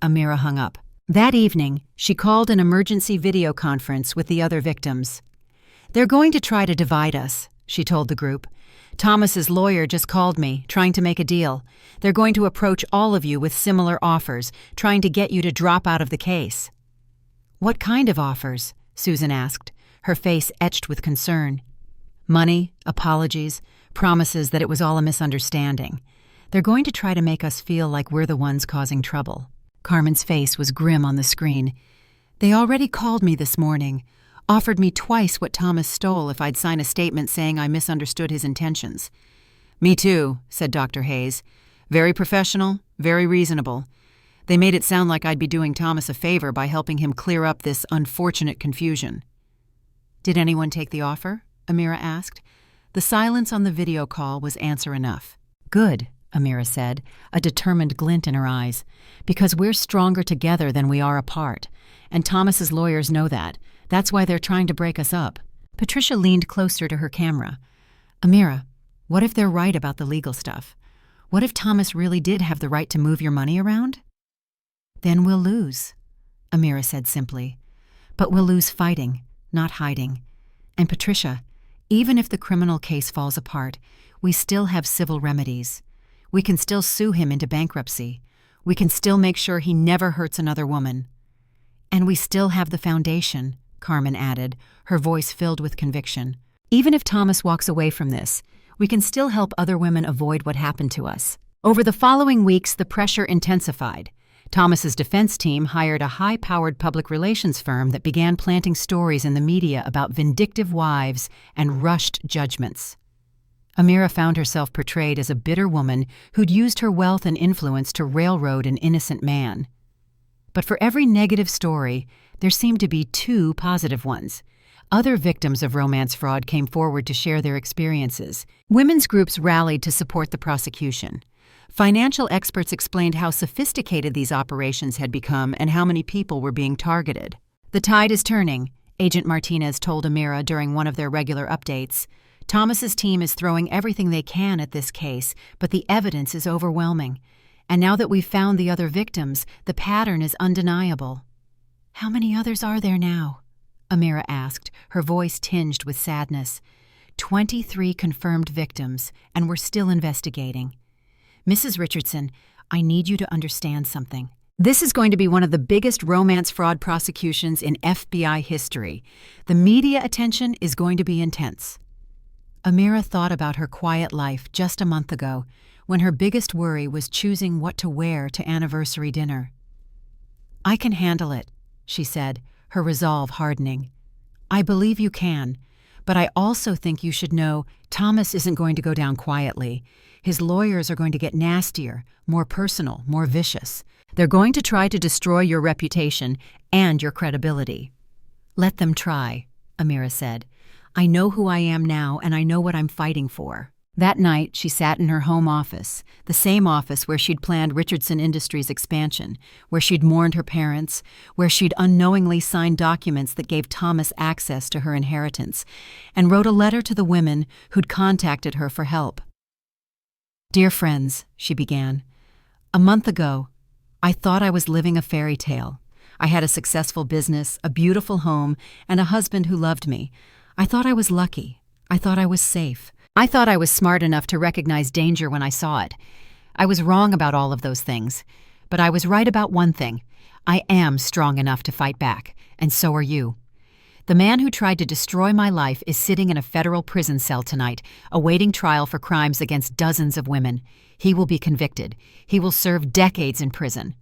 Amira hung up. That evening, she called an emergency video conference with the other victims. "They're going to try to divide us," she told the group. "Thomas's lawyer just called me, trying to make a deal. They're going to approach all of you with similar offers, trying to get you to drop out of the case." "What kind of offers?" Susan asked, her face etched with concern. "Money, apologies, promises that it was all a misunderstanding. They're going to try to make us feel like we're the ones causing trouble." Carmen's face was grim on the screen. "They already called me this morning, offered me twice what Thomas stole if I'd sign a statement saying I misunderstood his intentions." "Me too," said Dr. Hayes. "Very professional, very reasonable. They made it sound like I'd be doing Thomas a favor by helping him clear up this unfortunate confusion." "Did anyone take the offer?" Amira asked. The silence on the video call was answer enough. "Good," Amira said, a determined glint in her eyes, "because we're stronger together than we are apart, and Thomas's lawyers know that. That's why they're trying to break us up." Patricia leaned closer to her camera. "Amira, what if they're right about the legal stuff? What if Thomas really did have the right to move your money around?" "Then we'll lose," Amira said simply. "But we'll lose fighting, not hiding. And Patricia, even if the criminal case falls apart, we still have civil remedies. We can still sue him into bankruptcy. We can still make sure he never hurts another woman. And we still have the foundation," Carmen added, her voice filled with conviction. "Even if Thomas walks away from this, we can still help other women avoid what happened to us." Over the following weeks, the pressure intensified. Thomas's defense team hired a high-powered public relations firm that began planting stories in the media about vindictive wives and rushed judgments. Amira found herself portrayed as a bitter woman who'd used her wealth and influence to railroad an innocent man. But for every negative story, there seemed to be 2 positive ones. Other victims of romance fraud came forward to share their experiences. Women's groups rallied to support the prosecution. Financial experts explained how sophisticated these operations had become and how many people were being targeted. "The tide is turning," Agent Martinez told Amira during one of their regular updates. "Thomas's team is throwing everything they can at this case, but the evidence is overwhelming. And now that we've found the other victims, the pattern is undeniable." "How many others are there now?" Amira asked, her voice tinged with sadness. 23 confirmed victims, and we're still investigating. "Mrs. Richardson, I need you to understand something. This is going to be one of the biggest romance fraud prosecutions in FBI history. The media attention is going to be intense." Amira thought about her quiet life just a month ago, when her biggest worry was choosing what to wear to anniversary dinner. "I can handle it," she said, her resolve hardening. "I believe you can, but I also think you should know Thomas isn't going to go down quietly. His lawyers are going to get nastier, more personal, more vicious. They're going to try to destroy your reputation and your credibility." "Let them try," Amira said. "I know who I am now, and I know what I'm fighting for." That night, she sat in her home office, the same office where she'd planned Richardson Industries' expansion, where she'd mourned her parents, where she'd unknowingly signed documents that gave Thomas access to her inheritance, and wrote a letter to the women who'd contacted her for help. "Dear friends," she began, "a month ago, I thought I was living a fairy tale. I had a successful business, a beautiful home, and a husband who loved me. I thought I was lucky. I thought I was safe. I thought I was smart enough to recognize danger when I saw it. I was wrong about all of those things, but I was right about one thing. I am strong enough to fight back, and so are you. The man who tried to destroy my life is sitting in a federal prison cell tonight, awaiting trial for crimes against dozens of women. He will be convicted. He will serve decades in prison.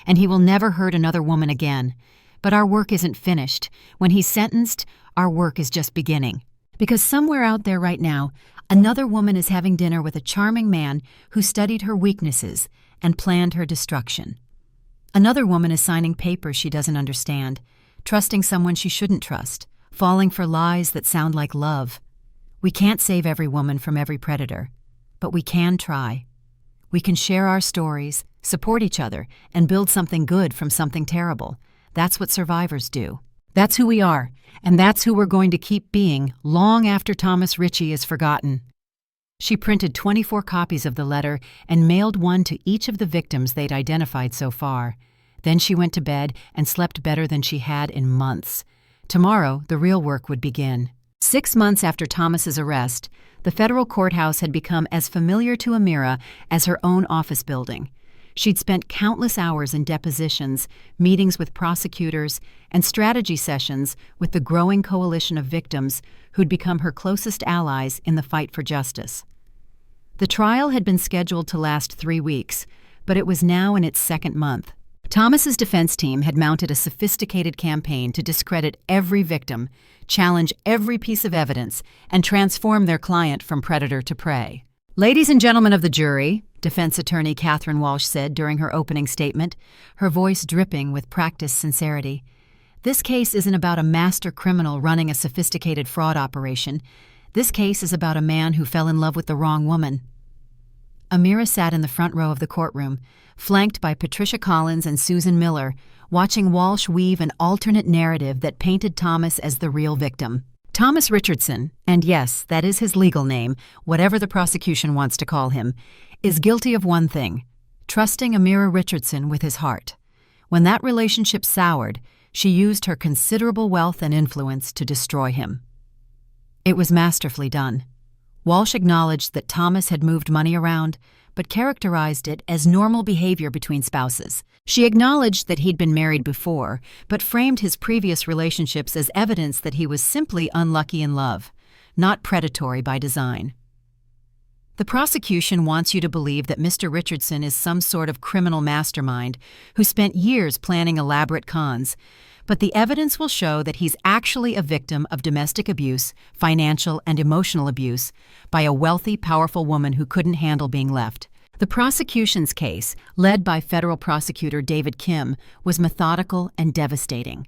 And he will never hurt another woman again. But our work isn't finished. When he's sentenced, our work is just beginning. Because somewhere out there right now, another woman is having dinner with a charming man who studied her weaknesses and planned her destruction. Another woman is signing papers she doesn't understand, trusting someone she shouldn't trust, falling for lies that sound like love. We can't save every woman from every predator, but we can try. We can share our stories, support each other, and build something good from something terrible. That's what survivors do. That's who we are, and that's who we're going to keep being long after Thomas Ritchie is forgotten." She printed 24 copies of the letter and mailed one to each of the victims they'd identified so far. Then she went to bed and slept better than she had in months. Tomorrow, the real work would begin. 6 months after Thomas's arrest, the federal courthouse had become as familiar to Amira as her own office building. She'd spent countless hours in depositions, meetings with prosecutors, and strategy sessions with the growing coalition of victims who'd become her closest allies in the fight for justice. The trial had been scheduled to last 3 weeks, but it was now in its second month. Thomas's defense team had mounted a sophisticated campaign to discredit every victim, challenge every piece of evidence, and transform their client from predator to prey. "Ladies and gentlemen of the jury," defense attorney Catherine Walsh said during her opening statement, her voice dripping with practiced sincerity, This case isn't about a master criminal running a sophisticated fraud operation. This case is about a man who fell in love with the wrong woman. Amira sat in the front row of the courtroom, flanked by Patricia Collins and Susan Miller, watching Walsh weave an alternate narrative that painted Thomas as the real victim. Thomas Richardson, and yes, that is his legal name, whatever the prosecution wants to call him, is guilty of one thing: trusting Amira Richardson with his heart. When that relationship soured, she used her considerable wealth and influence to destroy him. It was masterfully done. Walsh acknowledged that Thomas had moved money around, but characterized it as normal behavior between spouses. She acknowledged that he'd been married before, but framed his previous relationships as evidence that he was simply unlucky in love, not predatory by design. The prosecution wants you to believe that Mr. Richardson is some sort of criminal mastermind who spent years planning elaborate cons, but the evidence will show that he's actually a victim of domestic abuse, financial and emotional abuse, by a wealthy, powerful woman who couldn't handle being left. The prosecution's case, led by federal prosecutor David Kim, was methodical and devastating.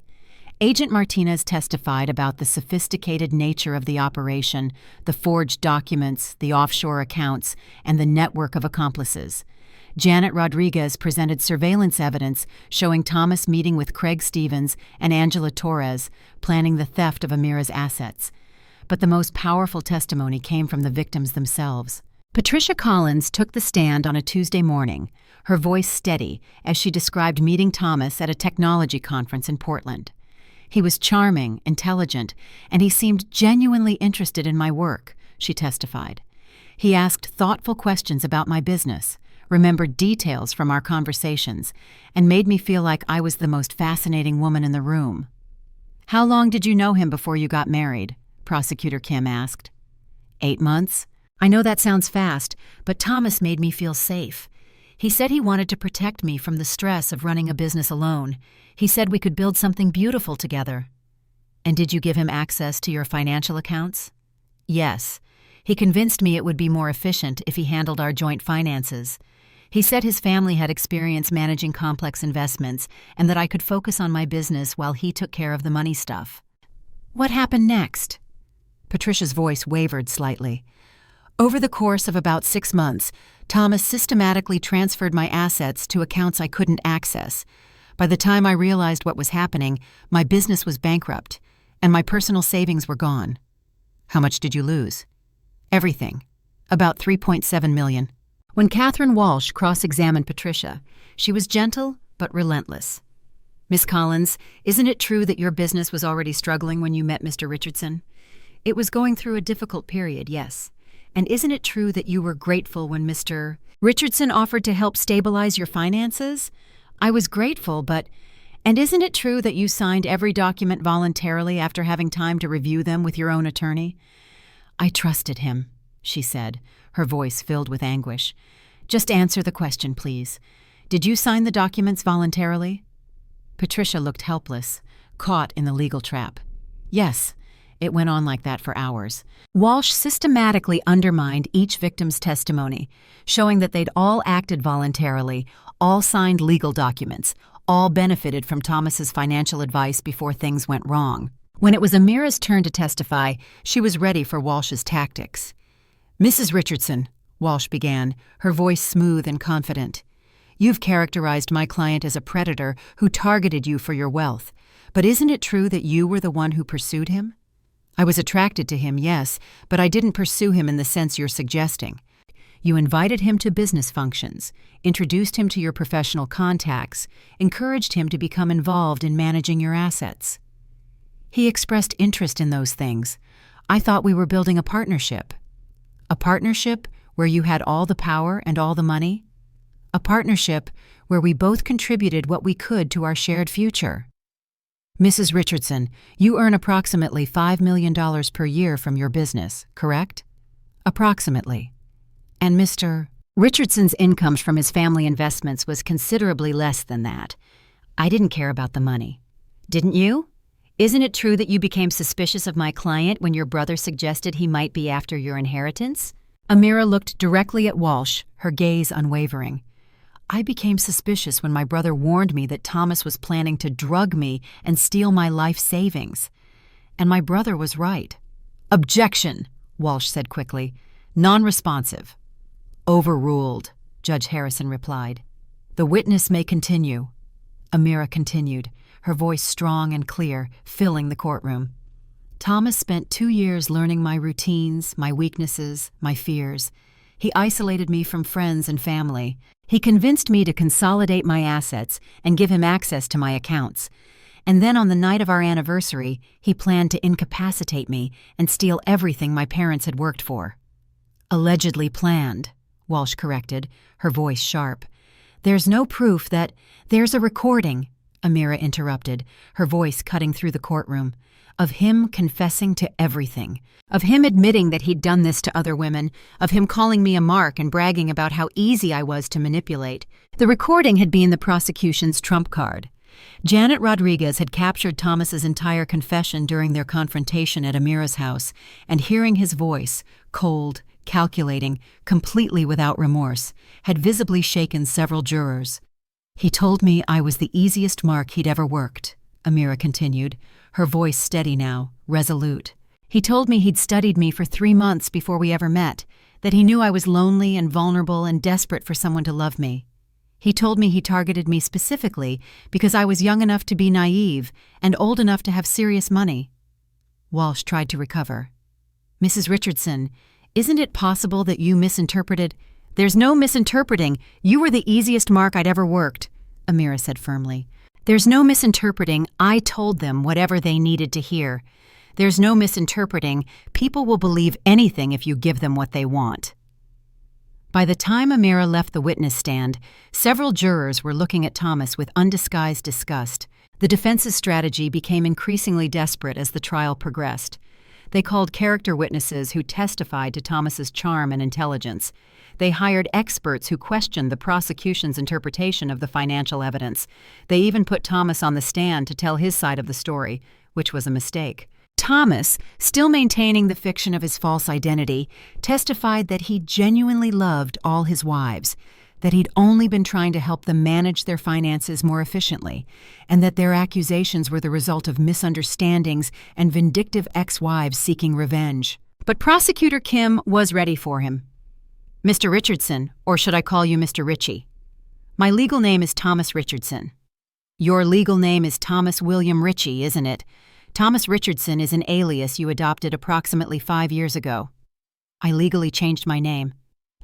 Agent Martinez testified about the sophisticated nature of the operation, the forged documents, the offshore accounts, and the network of accomplices. Janet Rodriguez presented surveillance evidence showing Thomas meeting with Craig Stevens and Angela Torres, planning the theft of Amira's assets. But the most powerful testimony came from the victims themselves. Patricia Collins took the stand on a Tuesday morning, her voice steady as she described meeting Thomas at a technology conference in Portland. He was charming, intelligent, and he seemed genuinely interested in my work, she testified. He asked thoughtful questions about my business, remembered details from our conversations, and made me feel like I was the most fascinating woman in the room. "How long did you know him before you got married?" Prosecutor Kim asked. 8 months. I know that sounds fast, but Thomas made me feel safe. He said he wanted to protect me from the stress of running a business alone. He said we could build something beautiful together. And did you give him access to your financial accounts? Yes. He convinced me it would be more efficient if he handled our joint finances. He said his family had experience managing complex investments and that I could focus on my business while he took care of the money stuff. What happened next? Patricia's voice wavered slightly. Over the course of about 6 months, Thomas systematically transferred my assets to accounts I couldn't access. By the time I realized what was happening, my business was bankrupt, and my personal savings were gone. How much did you lose? Everything. About $3.7 million. When Catherine Walsh cross-examined Patricia, she was gentle but relentless. Miss Collins, isn't it true that your business was already struggling when you met Mr. Richardson? It was going through a difficult period, yes. And isn't it true that you were grateful when Mr. Richardson offered to help stabilize your finances? I was grateful, but... And isn't it true that you signed every document voluntarily after having time to review them with your own attorney? I trusted him, she said, her voice filled with anguish. Just answer the question, please. Did you sign the documents voluntarily? Patricia looked helpless, caught in the legal trap. Yes. It went on like that for hours. Walsh systematically undermined each victim's testimony, showing that they'd all acted voluntarily, all signed legal documents, all benefited from Thomas's financial advice before things went wrong. When it was Amira's turn to testify, she was ready for Walsh's tactics. Mrs. Richardson, Walsh began, her voice smooth and confident. You've characterized my client as a predator who targeted you for your wealth. But isn't it true that you were the one who pursued him? I was attracted to him, yes, but I didn't pursue him in the sense you're suggesting. You invited him to business functions, introduced him to your professional contacts, encouraged him to become involved in managing your assets. He expressed interest in those things. I thought we were building a partnership. A partnership where you had all the power and all the money? A partnership where we both contributed what we could to our shared future. Mrs. Richardson, you earn approximately $5 million per year from your business, correct? Approximately. And Mr. Richardson's income from his family investments was considerably less than that. I didn't care about the money. Didn't you? Isn't it true that you became suspicious of my client when your brother suggested he might be after your inheritance? Amira looked directly at Walsh, her gaze unwavering. I became suspicious when my brother warned me that Thomas was planning to drug me and steal my life savings. And my brother was right. "Objection," Walsh said quickly. "Non-responsive." "Overruled," Judge Harrison replied. "The witness may continue." Amira continued, her voice strong and clear, filling the courtroom. "Thomas spent 2 years learning my routines, my weaknesses, my fears. He isolated me from friends and family. He convinced me to consolidate my assets and give him access to my accounts. And then on the night of our anniversary, he planned to incapacitate me and steal everything my parents had worked for." "Allegedly planned," Walsh corrected, her voice sharp. "There's no proof that—" "There's a recording," Amira interrupted, her voice cutting through the courtroom, "of him confessing to everything, of him admitting that he'd done this to other women, of him calling me a mark and bragging about how easy I was to manipulate. The recording had been the prosecution's trump card. Janet Rodriguez had captured Thomas's entire confession during their confrontation at Amira's house, and hearing his voice, cold, calculating, completely without remorse, had visibly shaken several jurors. "He told me I was the easiest mark he'd ever worked," Amira continued, her voice steady now, resolute. "He told me he'd studied me for 3 months before we ever met, that he knew I was lonely and vulnerable and desperate for someone to love me. He told me he targeted me specifically because I was young enough to be naive and old enough to have serious money." Walsh tried to recover. "Mrs. Richardson, isn't it possible that you misinterpreted—" "There's no misinterpreting. You were the easiest mark I'd ever worked," Amira said firmly. "There's no misinterpreting. I told them whatever they needed to hear. There's no misinterpreting. People will believe anything if you give them what they want." By the time Amira left the witness stand, several jurors were looking at Thomas with undisguised disgust. The defense's strategy became increasingly desperate as the trial progressed. They called character witnesses who testified to Thomas's charm and intelligence. They hired experts who questioned the prosecution's interpretation of the financial evidence. They even put Thomas on the stand to tell his side of the story, which was a mistake. Thomas, still maintaining the fiction of his false identity, testified that he genuinely loved all his wives, that he'd only been trying to help them manage their finances more efficiently, and that their accusations were the result of misunderstandings and vindictive ex-wives seeking revenge. But Prosecutor Kim was ready for him. "Mr. Richardson, or should I call you Mr. Ritchie? My legal name is Thomas Richardson." "Your legal name is Thomas William Ritchie, isn't it? Thomas Richardson is an alias you adopted approximately 5 years ago." "I legally changed my name."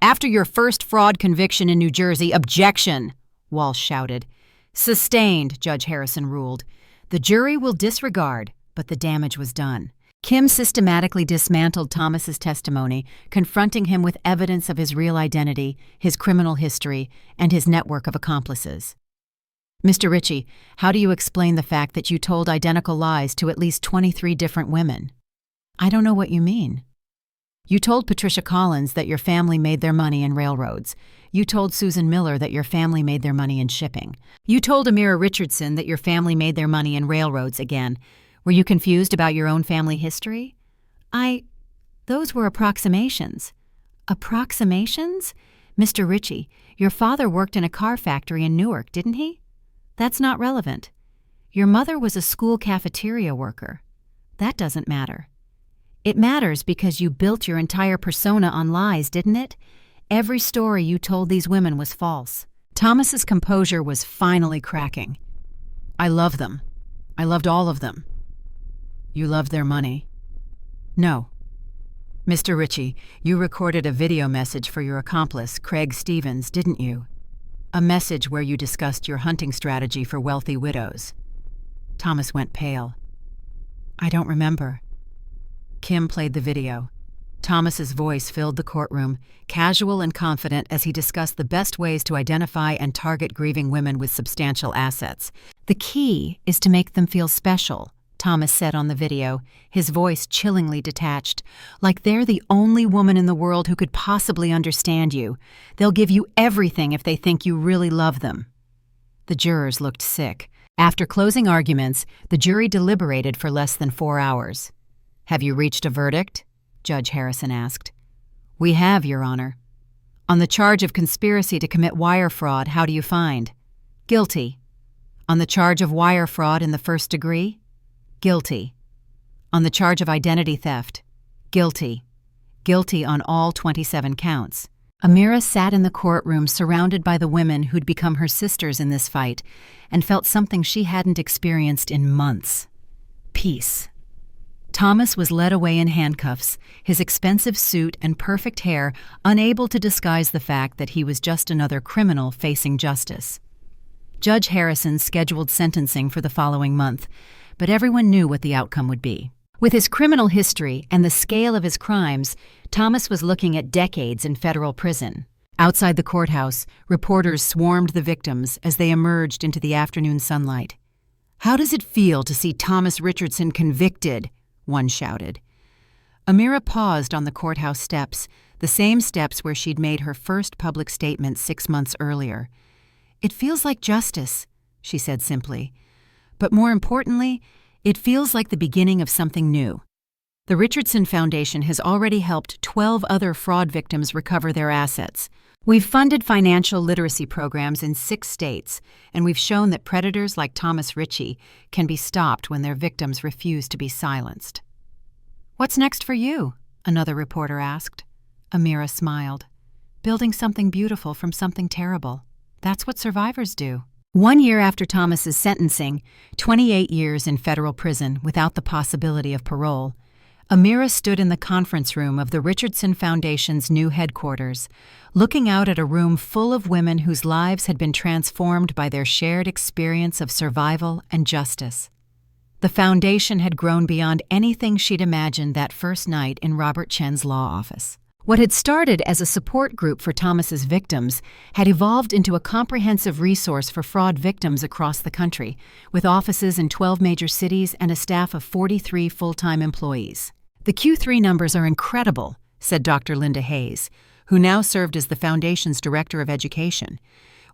"After your first fraud conviction in New Jersey, objection!" Walsh shouted. "Sustained," Judge Harrison ruled. "The jury will disregard, but the damage was done." Kim systematically dismantled Thomas's testimony, confronting him with evidence of his real identity, his criminal history, and his network of accomplices. "Mr. Ritchie, how do you explain the fact that you told identical lies to at least 23 different women?" "I don't know what you mean." "You told Patricia Collins that your family made their money in railroads. You told Susan Miller that your family made their money in shipping. You told Amira Richardson that your family made their money in railroads again. Were you confused about your own family history?" Those were approximations." "Approximations? Mr. Ritchie, your father worked in a car factory in Newark, didn't he? That's not relevant. Your mother was a school cafeteria worker. That doesn't matter. It matters because you built your entire persona on lies, didn't it? Every story you told these women was false." Thomas's composure was finally cracking. "I love them. I loved all of them." "You loved their money?" "No." "Mr. Ritchie, you recorded a video message for your accomplice, Craig Stevens, didn't you? A message where you discussed your hunting strategy for wealthy widows." Thomas went pale. "I don't remember." Kim played the video. Thomas's voice filled the courtroom, casual and confident as he discussed the best ways to identify and target grieving women with substantial assets. "The key is to make them feel special," Thomas said on the video, his voice chillingly detached, "like they're the only woman in the world who could possibly understand you. They'll give you everything if they think you really love them." The jurors looked sick. After closing arguments, the jury deliberated for less than 4 hours. "Have you reached a verdict?" Judge Harrison asked. "We have, Your Honor." On the charge of conspiracy to commit wire fraud, how do you find? Guilty. On the charge of wire fraud in the first degree? Guilty. On the charge of identity theft? Guilty. Guilty on all 27 counts. Amira sat in the courtroom surrounded by the women who'd become her sisters in this fight and felt something she hadn't experienced in months. Peace. Thomas was led away in handcuffs, his expensive suit and perfect hair unable to disguise the fact that he was just another criminal facing justice. Judge Harrison scheduled sentencing for the following month, but everyone knew what the outcome would be. With his criminal history and the scale of his crimes, Thomas was looking at decades in federal prison. Outside the courthouse, reporters swarmed the victims as they emerged into the afternoon sunlight. "How does it feel to see Thomas Richardson convicted?" one shouted. Amira paused on the courthouse steps, the same steps where she'd made her first public statement 6 months earlier. "It feels like justice," she said simply. "But more importantly, it feels like the beginning of something new." The Richardson Foundation has already helped 12 other fraud victims recover their assets. We've funded financial literacy programs in 6 states, and we've shown that predators like Thomas Ritchie can be stopped when their victims refuse to be silenced. "What's next for you?" another reporter asked. Amira smiled. "Building something beautiful from something terrible. That's what survivors do." 1 year after Thomas's sentencing, 28 years in federal prison without the possibility of parole, Amira stood in the conference room of the Richardson Foundation's new headquarters, looking out at a room full of women whose lives had been transformed by their shared experience of survival and justice. The foundation had grown beyond anything she'd imagined that first night in Robert Chen's law office. What had started as a support group for Thomas's victims had evolved into a comprehensive resource for fraud victims across the country, with offices in 12 major cities and a staff of 43 full-time employees. "The Q3 numbers are incredible," said Dr. Linda Hayes, who now served as the Foundation's Director of Education.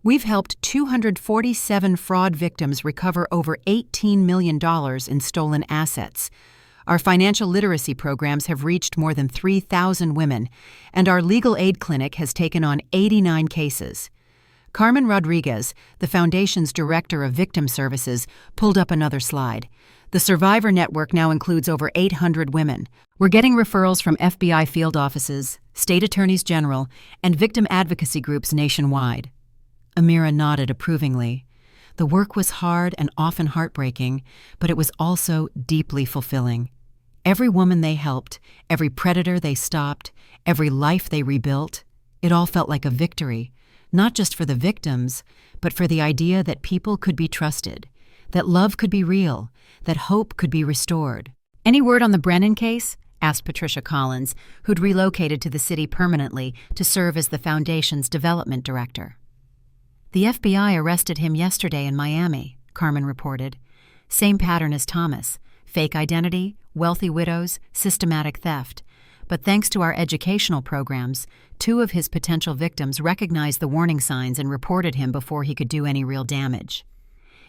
"We've helped 247 fraud victims recover over $18 million in stolen assets. Our financial literacy programs have reached more than 3,000 women, and our legal aid clinic has taken on 89 cases." Carmen Rodriguez, the Foundation's Director of Victim Services, pulled up another slide. "The Survivor Network now includes over 800 women. We're getting referrals from FBI field offices, state attorneys general, and victim advocacy groups nationwide." Amira nodded approvingly. The work was hard and often heartbreaking, but it was also deeply fulfilling. Every woman they helped, every predator they stopped, every life they rebuilt, it all felt like a victory, not just for the victims, but for the idea that people could be trusted, that love could be real, that hope could be restored. "Any word on the Brennan case?" asked Patricia Collins, who'd relocated to the city permanently to serve as the Foundation's development director. "The FBI arrested him yesterday in Miami," Carmen reported. "Same pattern as Thomas. Fake identity, wealthy widows, systematic theft. But thanks to our educational programs, 2 of his potential victims recognized the warning signs and reported him before he could do any real damage.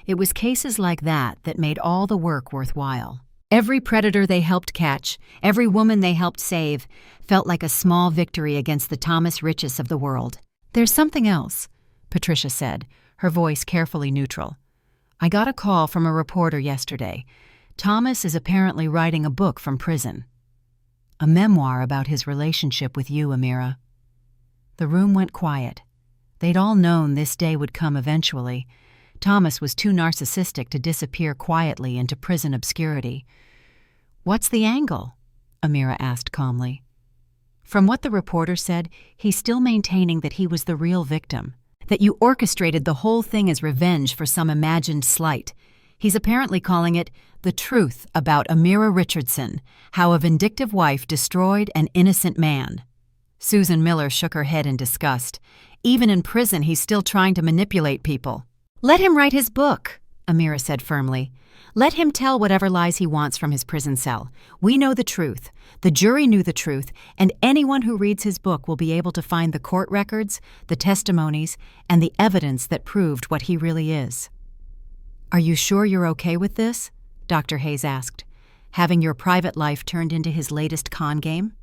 It was cases like that that made all the work worthwhile. Every predator they helped catch, every woman they helped save, felt like a small victory against the Thomas Riches of the world." "There's something else," Patricia said, her voice carefully neutral. "I got a call from a reporter yesterday. Thomas is apparently writing a book from prison. A memoir about his relationship with you, Amira." The room went quiet. They'd all known this day would come eventually. Thomas was too narcissistic to disappear quietly into prison obscurity. "What's the angle?" Amira asked calmly. From what the reporter said, he's still maintaining that he was the real victim, that you orchestrated the whole thing as revenge for some imagined slight. He's apparently calling it "The Truth About Amira Richardson, How a Vindictive Wife Destroyed an Innocent Man." Susan Miller shook her head in disgust. "Even in prison, he's still trying to manipulate people." "Let him write his book," Amira said firmly. "Let him tell whatever lies he wants from his prison cell. We know the truth. The jury knew the truth, and anyone who reads his book will be able to find the court records, the testimonies, and the evidence that proved what he really is." "Are you sure you're okay with this?" Dr. Hayes asked. "Having your private life turned into his latest con game?"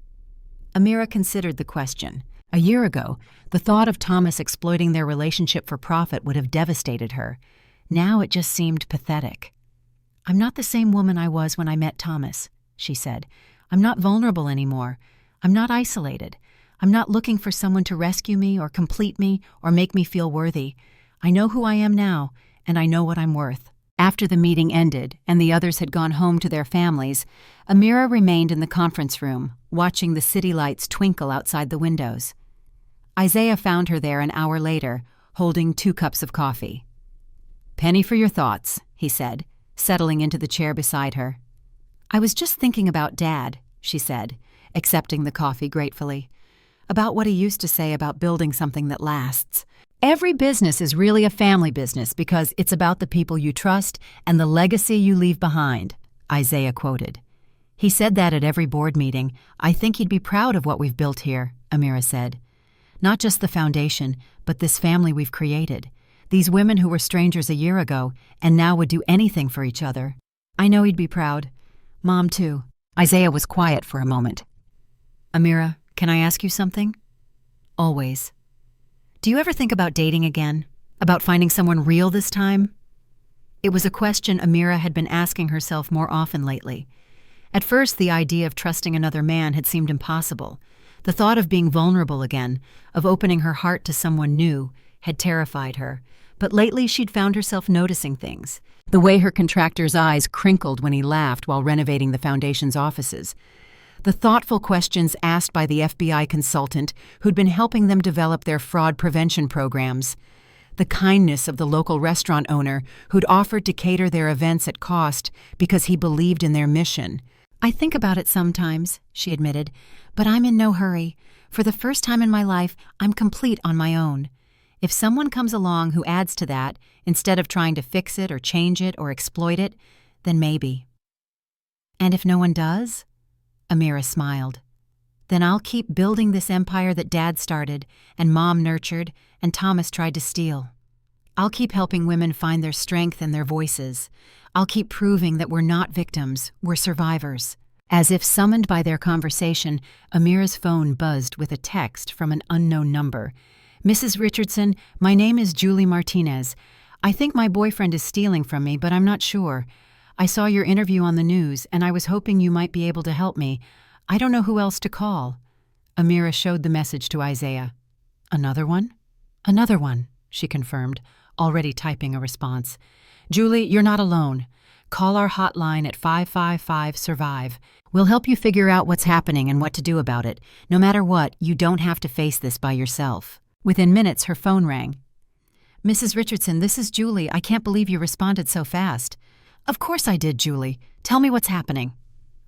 Amira considered the question. A year ago, the thought of Thomas exploiting their relationship for profit would have devastated her. Now it just seemed pathetic. "I'm not the same woman I was when I met Thomas," she said. "I'm not vulnerable anymore. I'm not isolated. I'm not looking for someone to rescue me or complete me or make me feel worthy. I know who I am now, and I know what I'm worth." After the meeting ended and the others had gone home to their families, Amira remained in the conference room, watching the city lights twinkle outside the windows. Isaiah found her there an hour later, holding 2 cups of coffee. "Penny for your thoughts," he said, settling into the chair beside her. "I was just thinking about Dad," she said, accepting the coffee gratefully. "About what he used to say about building something that lasts. Every business is really a family business because it's about the people you trust and the legacy you leave behind," Isaiah quoted. "He said that at every board meeting. I think he'd be proud of what we've built here," Amira said. "Not just the foundation, but this family we've created. These women who were strangers a year ago and now would do anything for each other. I know he'd be proud. Mom, too." Isaiah was quiet for a moment. "Amira, can I ask you something?" "Always." "Do you ever think about dating again? About finding someone real this time?" It was a question Amira had been asking herself more often lately. At first, the idea of trusting another man had seemed impossible. The thought of being vulnerable again, of opening her heart to someone new, had terrified her. But lately she'd found herself noticing things. The way her contractor's eyes crinkled when he laughed while renovating the foundation's offices. The thoughtful questions asked by the FBI consultant who'd been helping them develop their fraud prevention programs. The kindness of the local restaurant owner who'd offered to cater their events at cost because he believed in their mission. "I think about it sometimes," she admitted, "but I'm in no hurry. For the first time in my life, I'm complete on my own. If someone comes along who adds to that, instead of trying to fix it or change it or exploit it, then maybe." "And if no one does?" Amira smiled. "Then I'll keep building this empire that Dad started and Mom nurtured and Thomas tried to steal. I'll keep helping women find their strength and their voices. I'll keep proving that we're not victims, we're survivors." As if summoned by their conversation, Amira's phone buzzed with a text from an unknown number. "Mrs. Richardson, my name is Julie Martinez. I think my boyfriend is stealing from me, but I'm not sure. I saw your interview on the news, and I was hoping you might be able to help me. I don't know who else to call." Amira showed the message to Isaiah. "Another one?" "Another one," she confirmed, already typing a response. "Julie, you're not alone. Call our hotline at 555-SURVIVE. We'll help you figure out what's happening and what to do about it. No matter what, you don't have to face this by yourself." Within minutes, her phone rang. "Mrs. Richardson, this is Julie. I can't believe you responded so fast." "Of course I did, Julie. Tell me what's happening."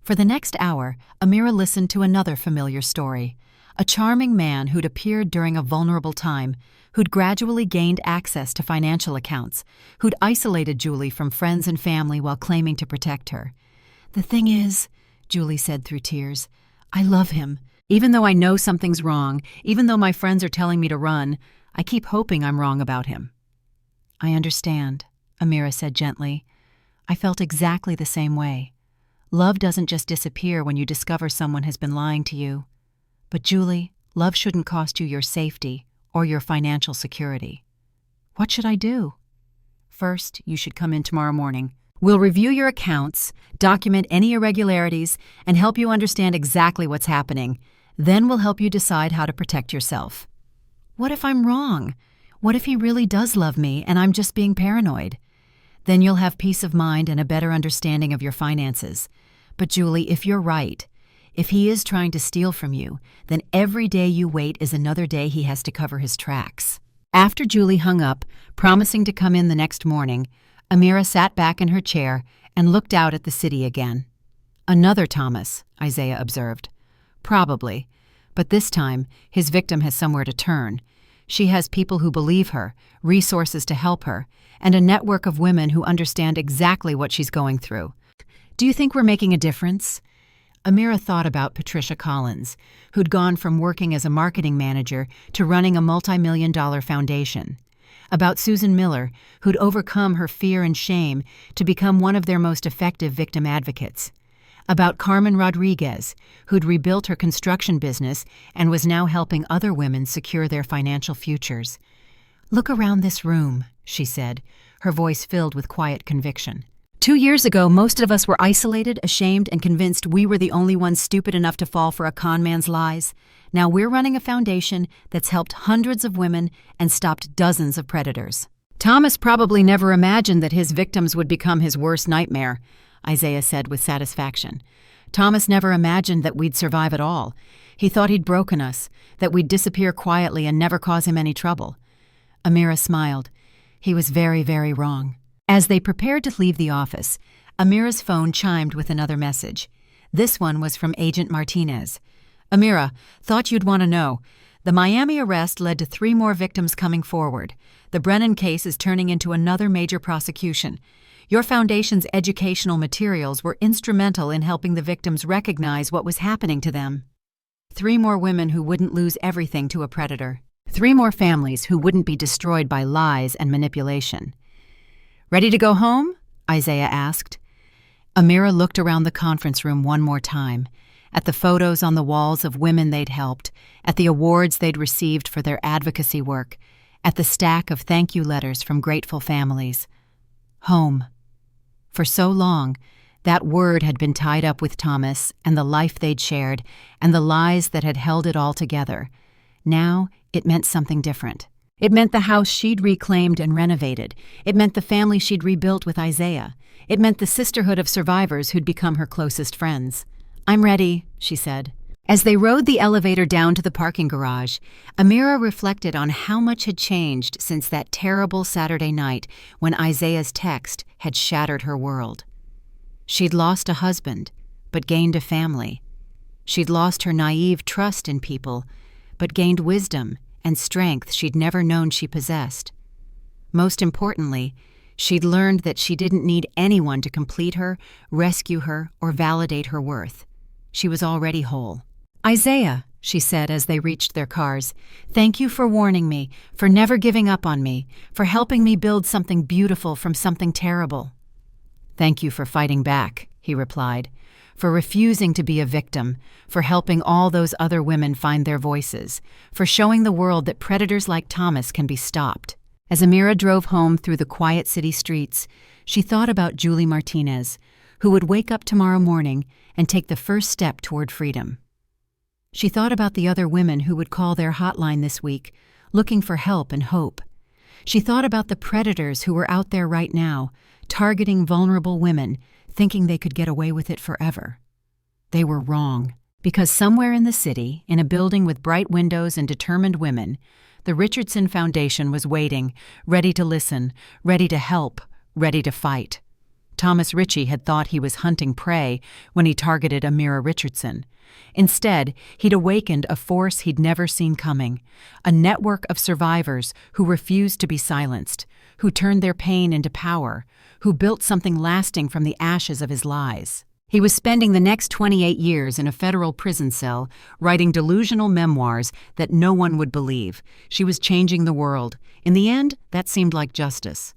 For the next hour, Amira listened to another familiar story. A charming man who'd appeared during a vulnerable time, who'd gradually gained access to financial accounts, who'd isolated Julie from friends and family while claiming to protect her. "The thing is," Julie said through tears, "I love him. Even though I know something's wrong, even though my friends are telling me to run, I keep hoping I'm wrong about him." "I understand," Amira said gently. "I felt exactly the same way. Love doesn't just disappear when you discover someone has been lying to you. But Julie, love shouldn't cost you your safety or your financial security." "What should I do?" "First, you should come in tomorrow morning. We'll review your accounts, document any irregularities, and help you understand exactly what's happening. Then we'll help you decide how to protect yourself." "What if I'm wrong? What if he really does love me and I'm just being paranoid?" "Then you'll have peace of mind and a better understanding of your finances. But Julie, if you're right, if he is trying to steal from you, then every day you wait is another day he has to cover his tracks." After Julie hung up, promising to come in the next morning, Amira sat back in her chair and looked out at the city again. "Another Thomas," Isaiah observed. "Probably. But this time, his victim has somewhere to turn. She has people who believe her, resources to help her, and a network of women who understand exactly what she's going through. Do you think we're making a difference?" Amira thought about Patricia Collins, who'd gone from working as a marketing manager to running a multi-million-dollar foundation. About Susan Miller, who'd overcome her fear and shame to become one of their most effective victim advocates. About Carmen Rodriguez, who'd rebuilt her construction business and was now helping other women secure their financial futures. "Look around this room," she said, her voice filled with quiet conviction. 2 years ago, most of us were isolated, ashamed, and convinced we were the only ones stupid enough to fall for a con man's lies. Now we're running a foundation that's helped hundreds of women and stopped dozens of predators. Thomas probably never imagined that his victims would become his worst nightmare, Isaiah said with satisfaction. Thomas never imagined that we'd survive at all. He thought he'd broken us, that we'd disappear quietly and never cause him any trouble. Amira smiled. He was very, very wrong. As they prepared to leave the office, Amira's phone chimed with another message. This one was from Agent Martinez. "Amira, thought you'd want to know. The Miami arrest led to 3 more victims coming forward. The Brennan case is turning into another major prosecution. Your foundation's educational materials were instrumental in helping the victims recognize what was happening to them. 3 more women who wouldn't lose everything to a predator. 3 more families who wouldn't be destroyed by lies and manipulation." "Ready to go home?" Isaiah asked. Amira looked around the conference room one more time, at the photos on the walls of women they'd helped, at the awards they'd received for their advocacy work, at the stack of thank you letters from grateful families. Home. For so long, that word had been tied up with Thomas and the life they'd shared and the lies that had held it all together. Now it meant something different. It meant the house she'd reclaimed and renovated. It meant the family she'd rebuilt with Isaiah. It meant the sisterhood of survivors who'd become her closest friends. "I'm ready," she said. As they rode the elevator down to the parking garage, Amira reflected on how much had changed since that terrible Saturday night when Isaiah's text had shattered her world. She'd lost a husband, but gained a family. She'd lost her naive trust in people, but gained wisdom and strength she'd never known she possessed. Most importantly, she'd learned that she didn't need anyone to complete her, rescue her, or validate her worth. She was already whole. "Isaiah," she said as they reached their cars, "thank you for warning me, for never giving up on me, for helping me build something beautiful from something terrible." "Thank you for fighting back," he replied, "for refusing to be a victim, for helping all those other women find their voices, for showing the world that predators like Thomas can be stopped." As Amira drove home through the quiet city streets, she thought about Julie Martinez, who would wake up tomorrow morning and take the first step toward freedom. She thought about the other women who would call their hotline this week, looking for help and hope. She thought about the predators who were out there right now, targeting vulnerable women, thinking they could get away with it forever. They were wrong, because somewhere in the city, in a building with bright windows and determined women, the Richardson Foundation was waiting, ready to listen, ready to help, ready to fight. Thomas Ritchie had thought he was hunting prey when he targeted Amira Richardson. Instead, he'd awakened a force he'd never seen coming, a network of survivors who refused to be silenced, who turned their pain into power, who built something lasting from the ashes of his lies. He was spending the next 28 years in a federal prison cell, writing delusional memoirs that no one would believe. She was changing the world. In the end, that seemed like justice.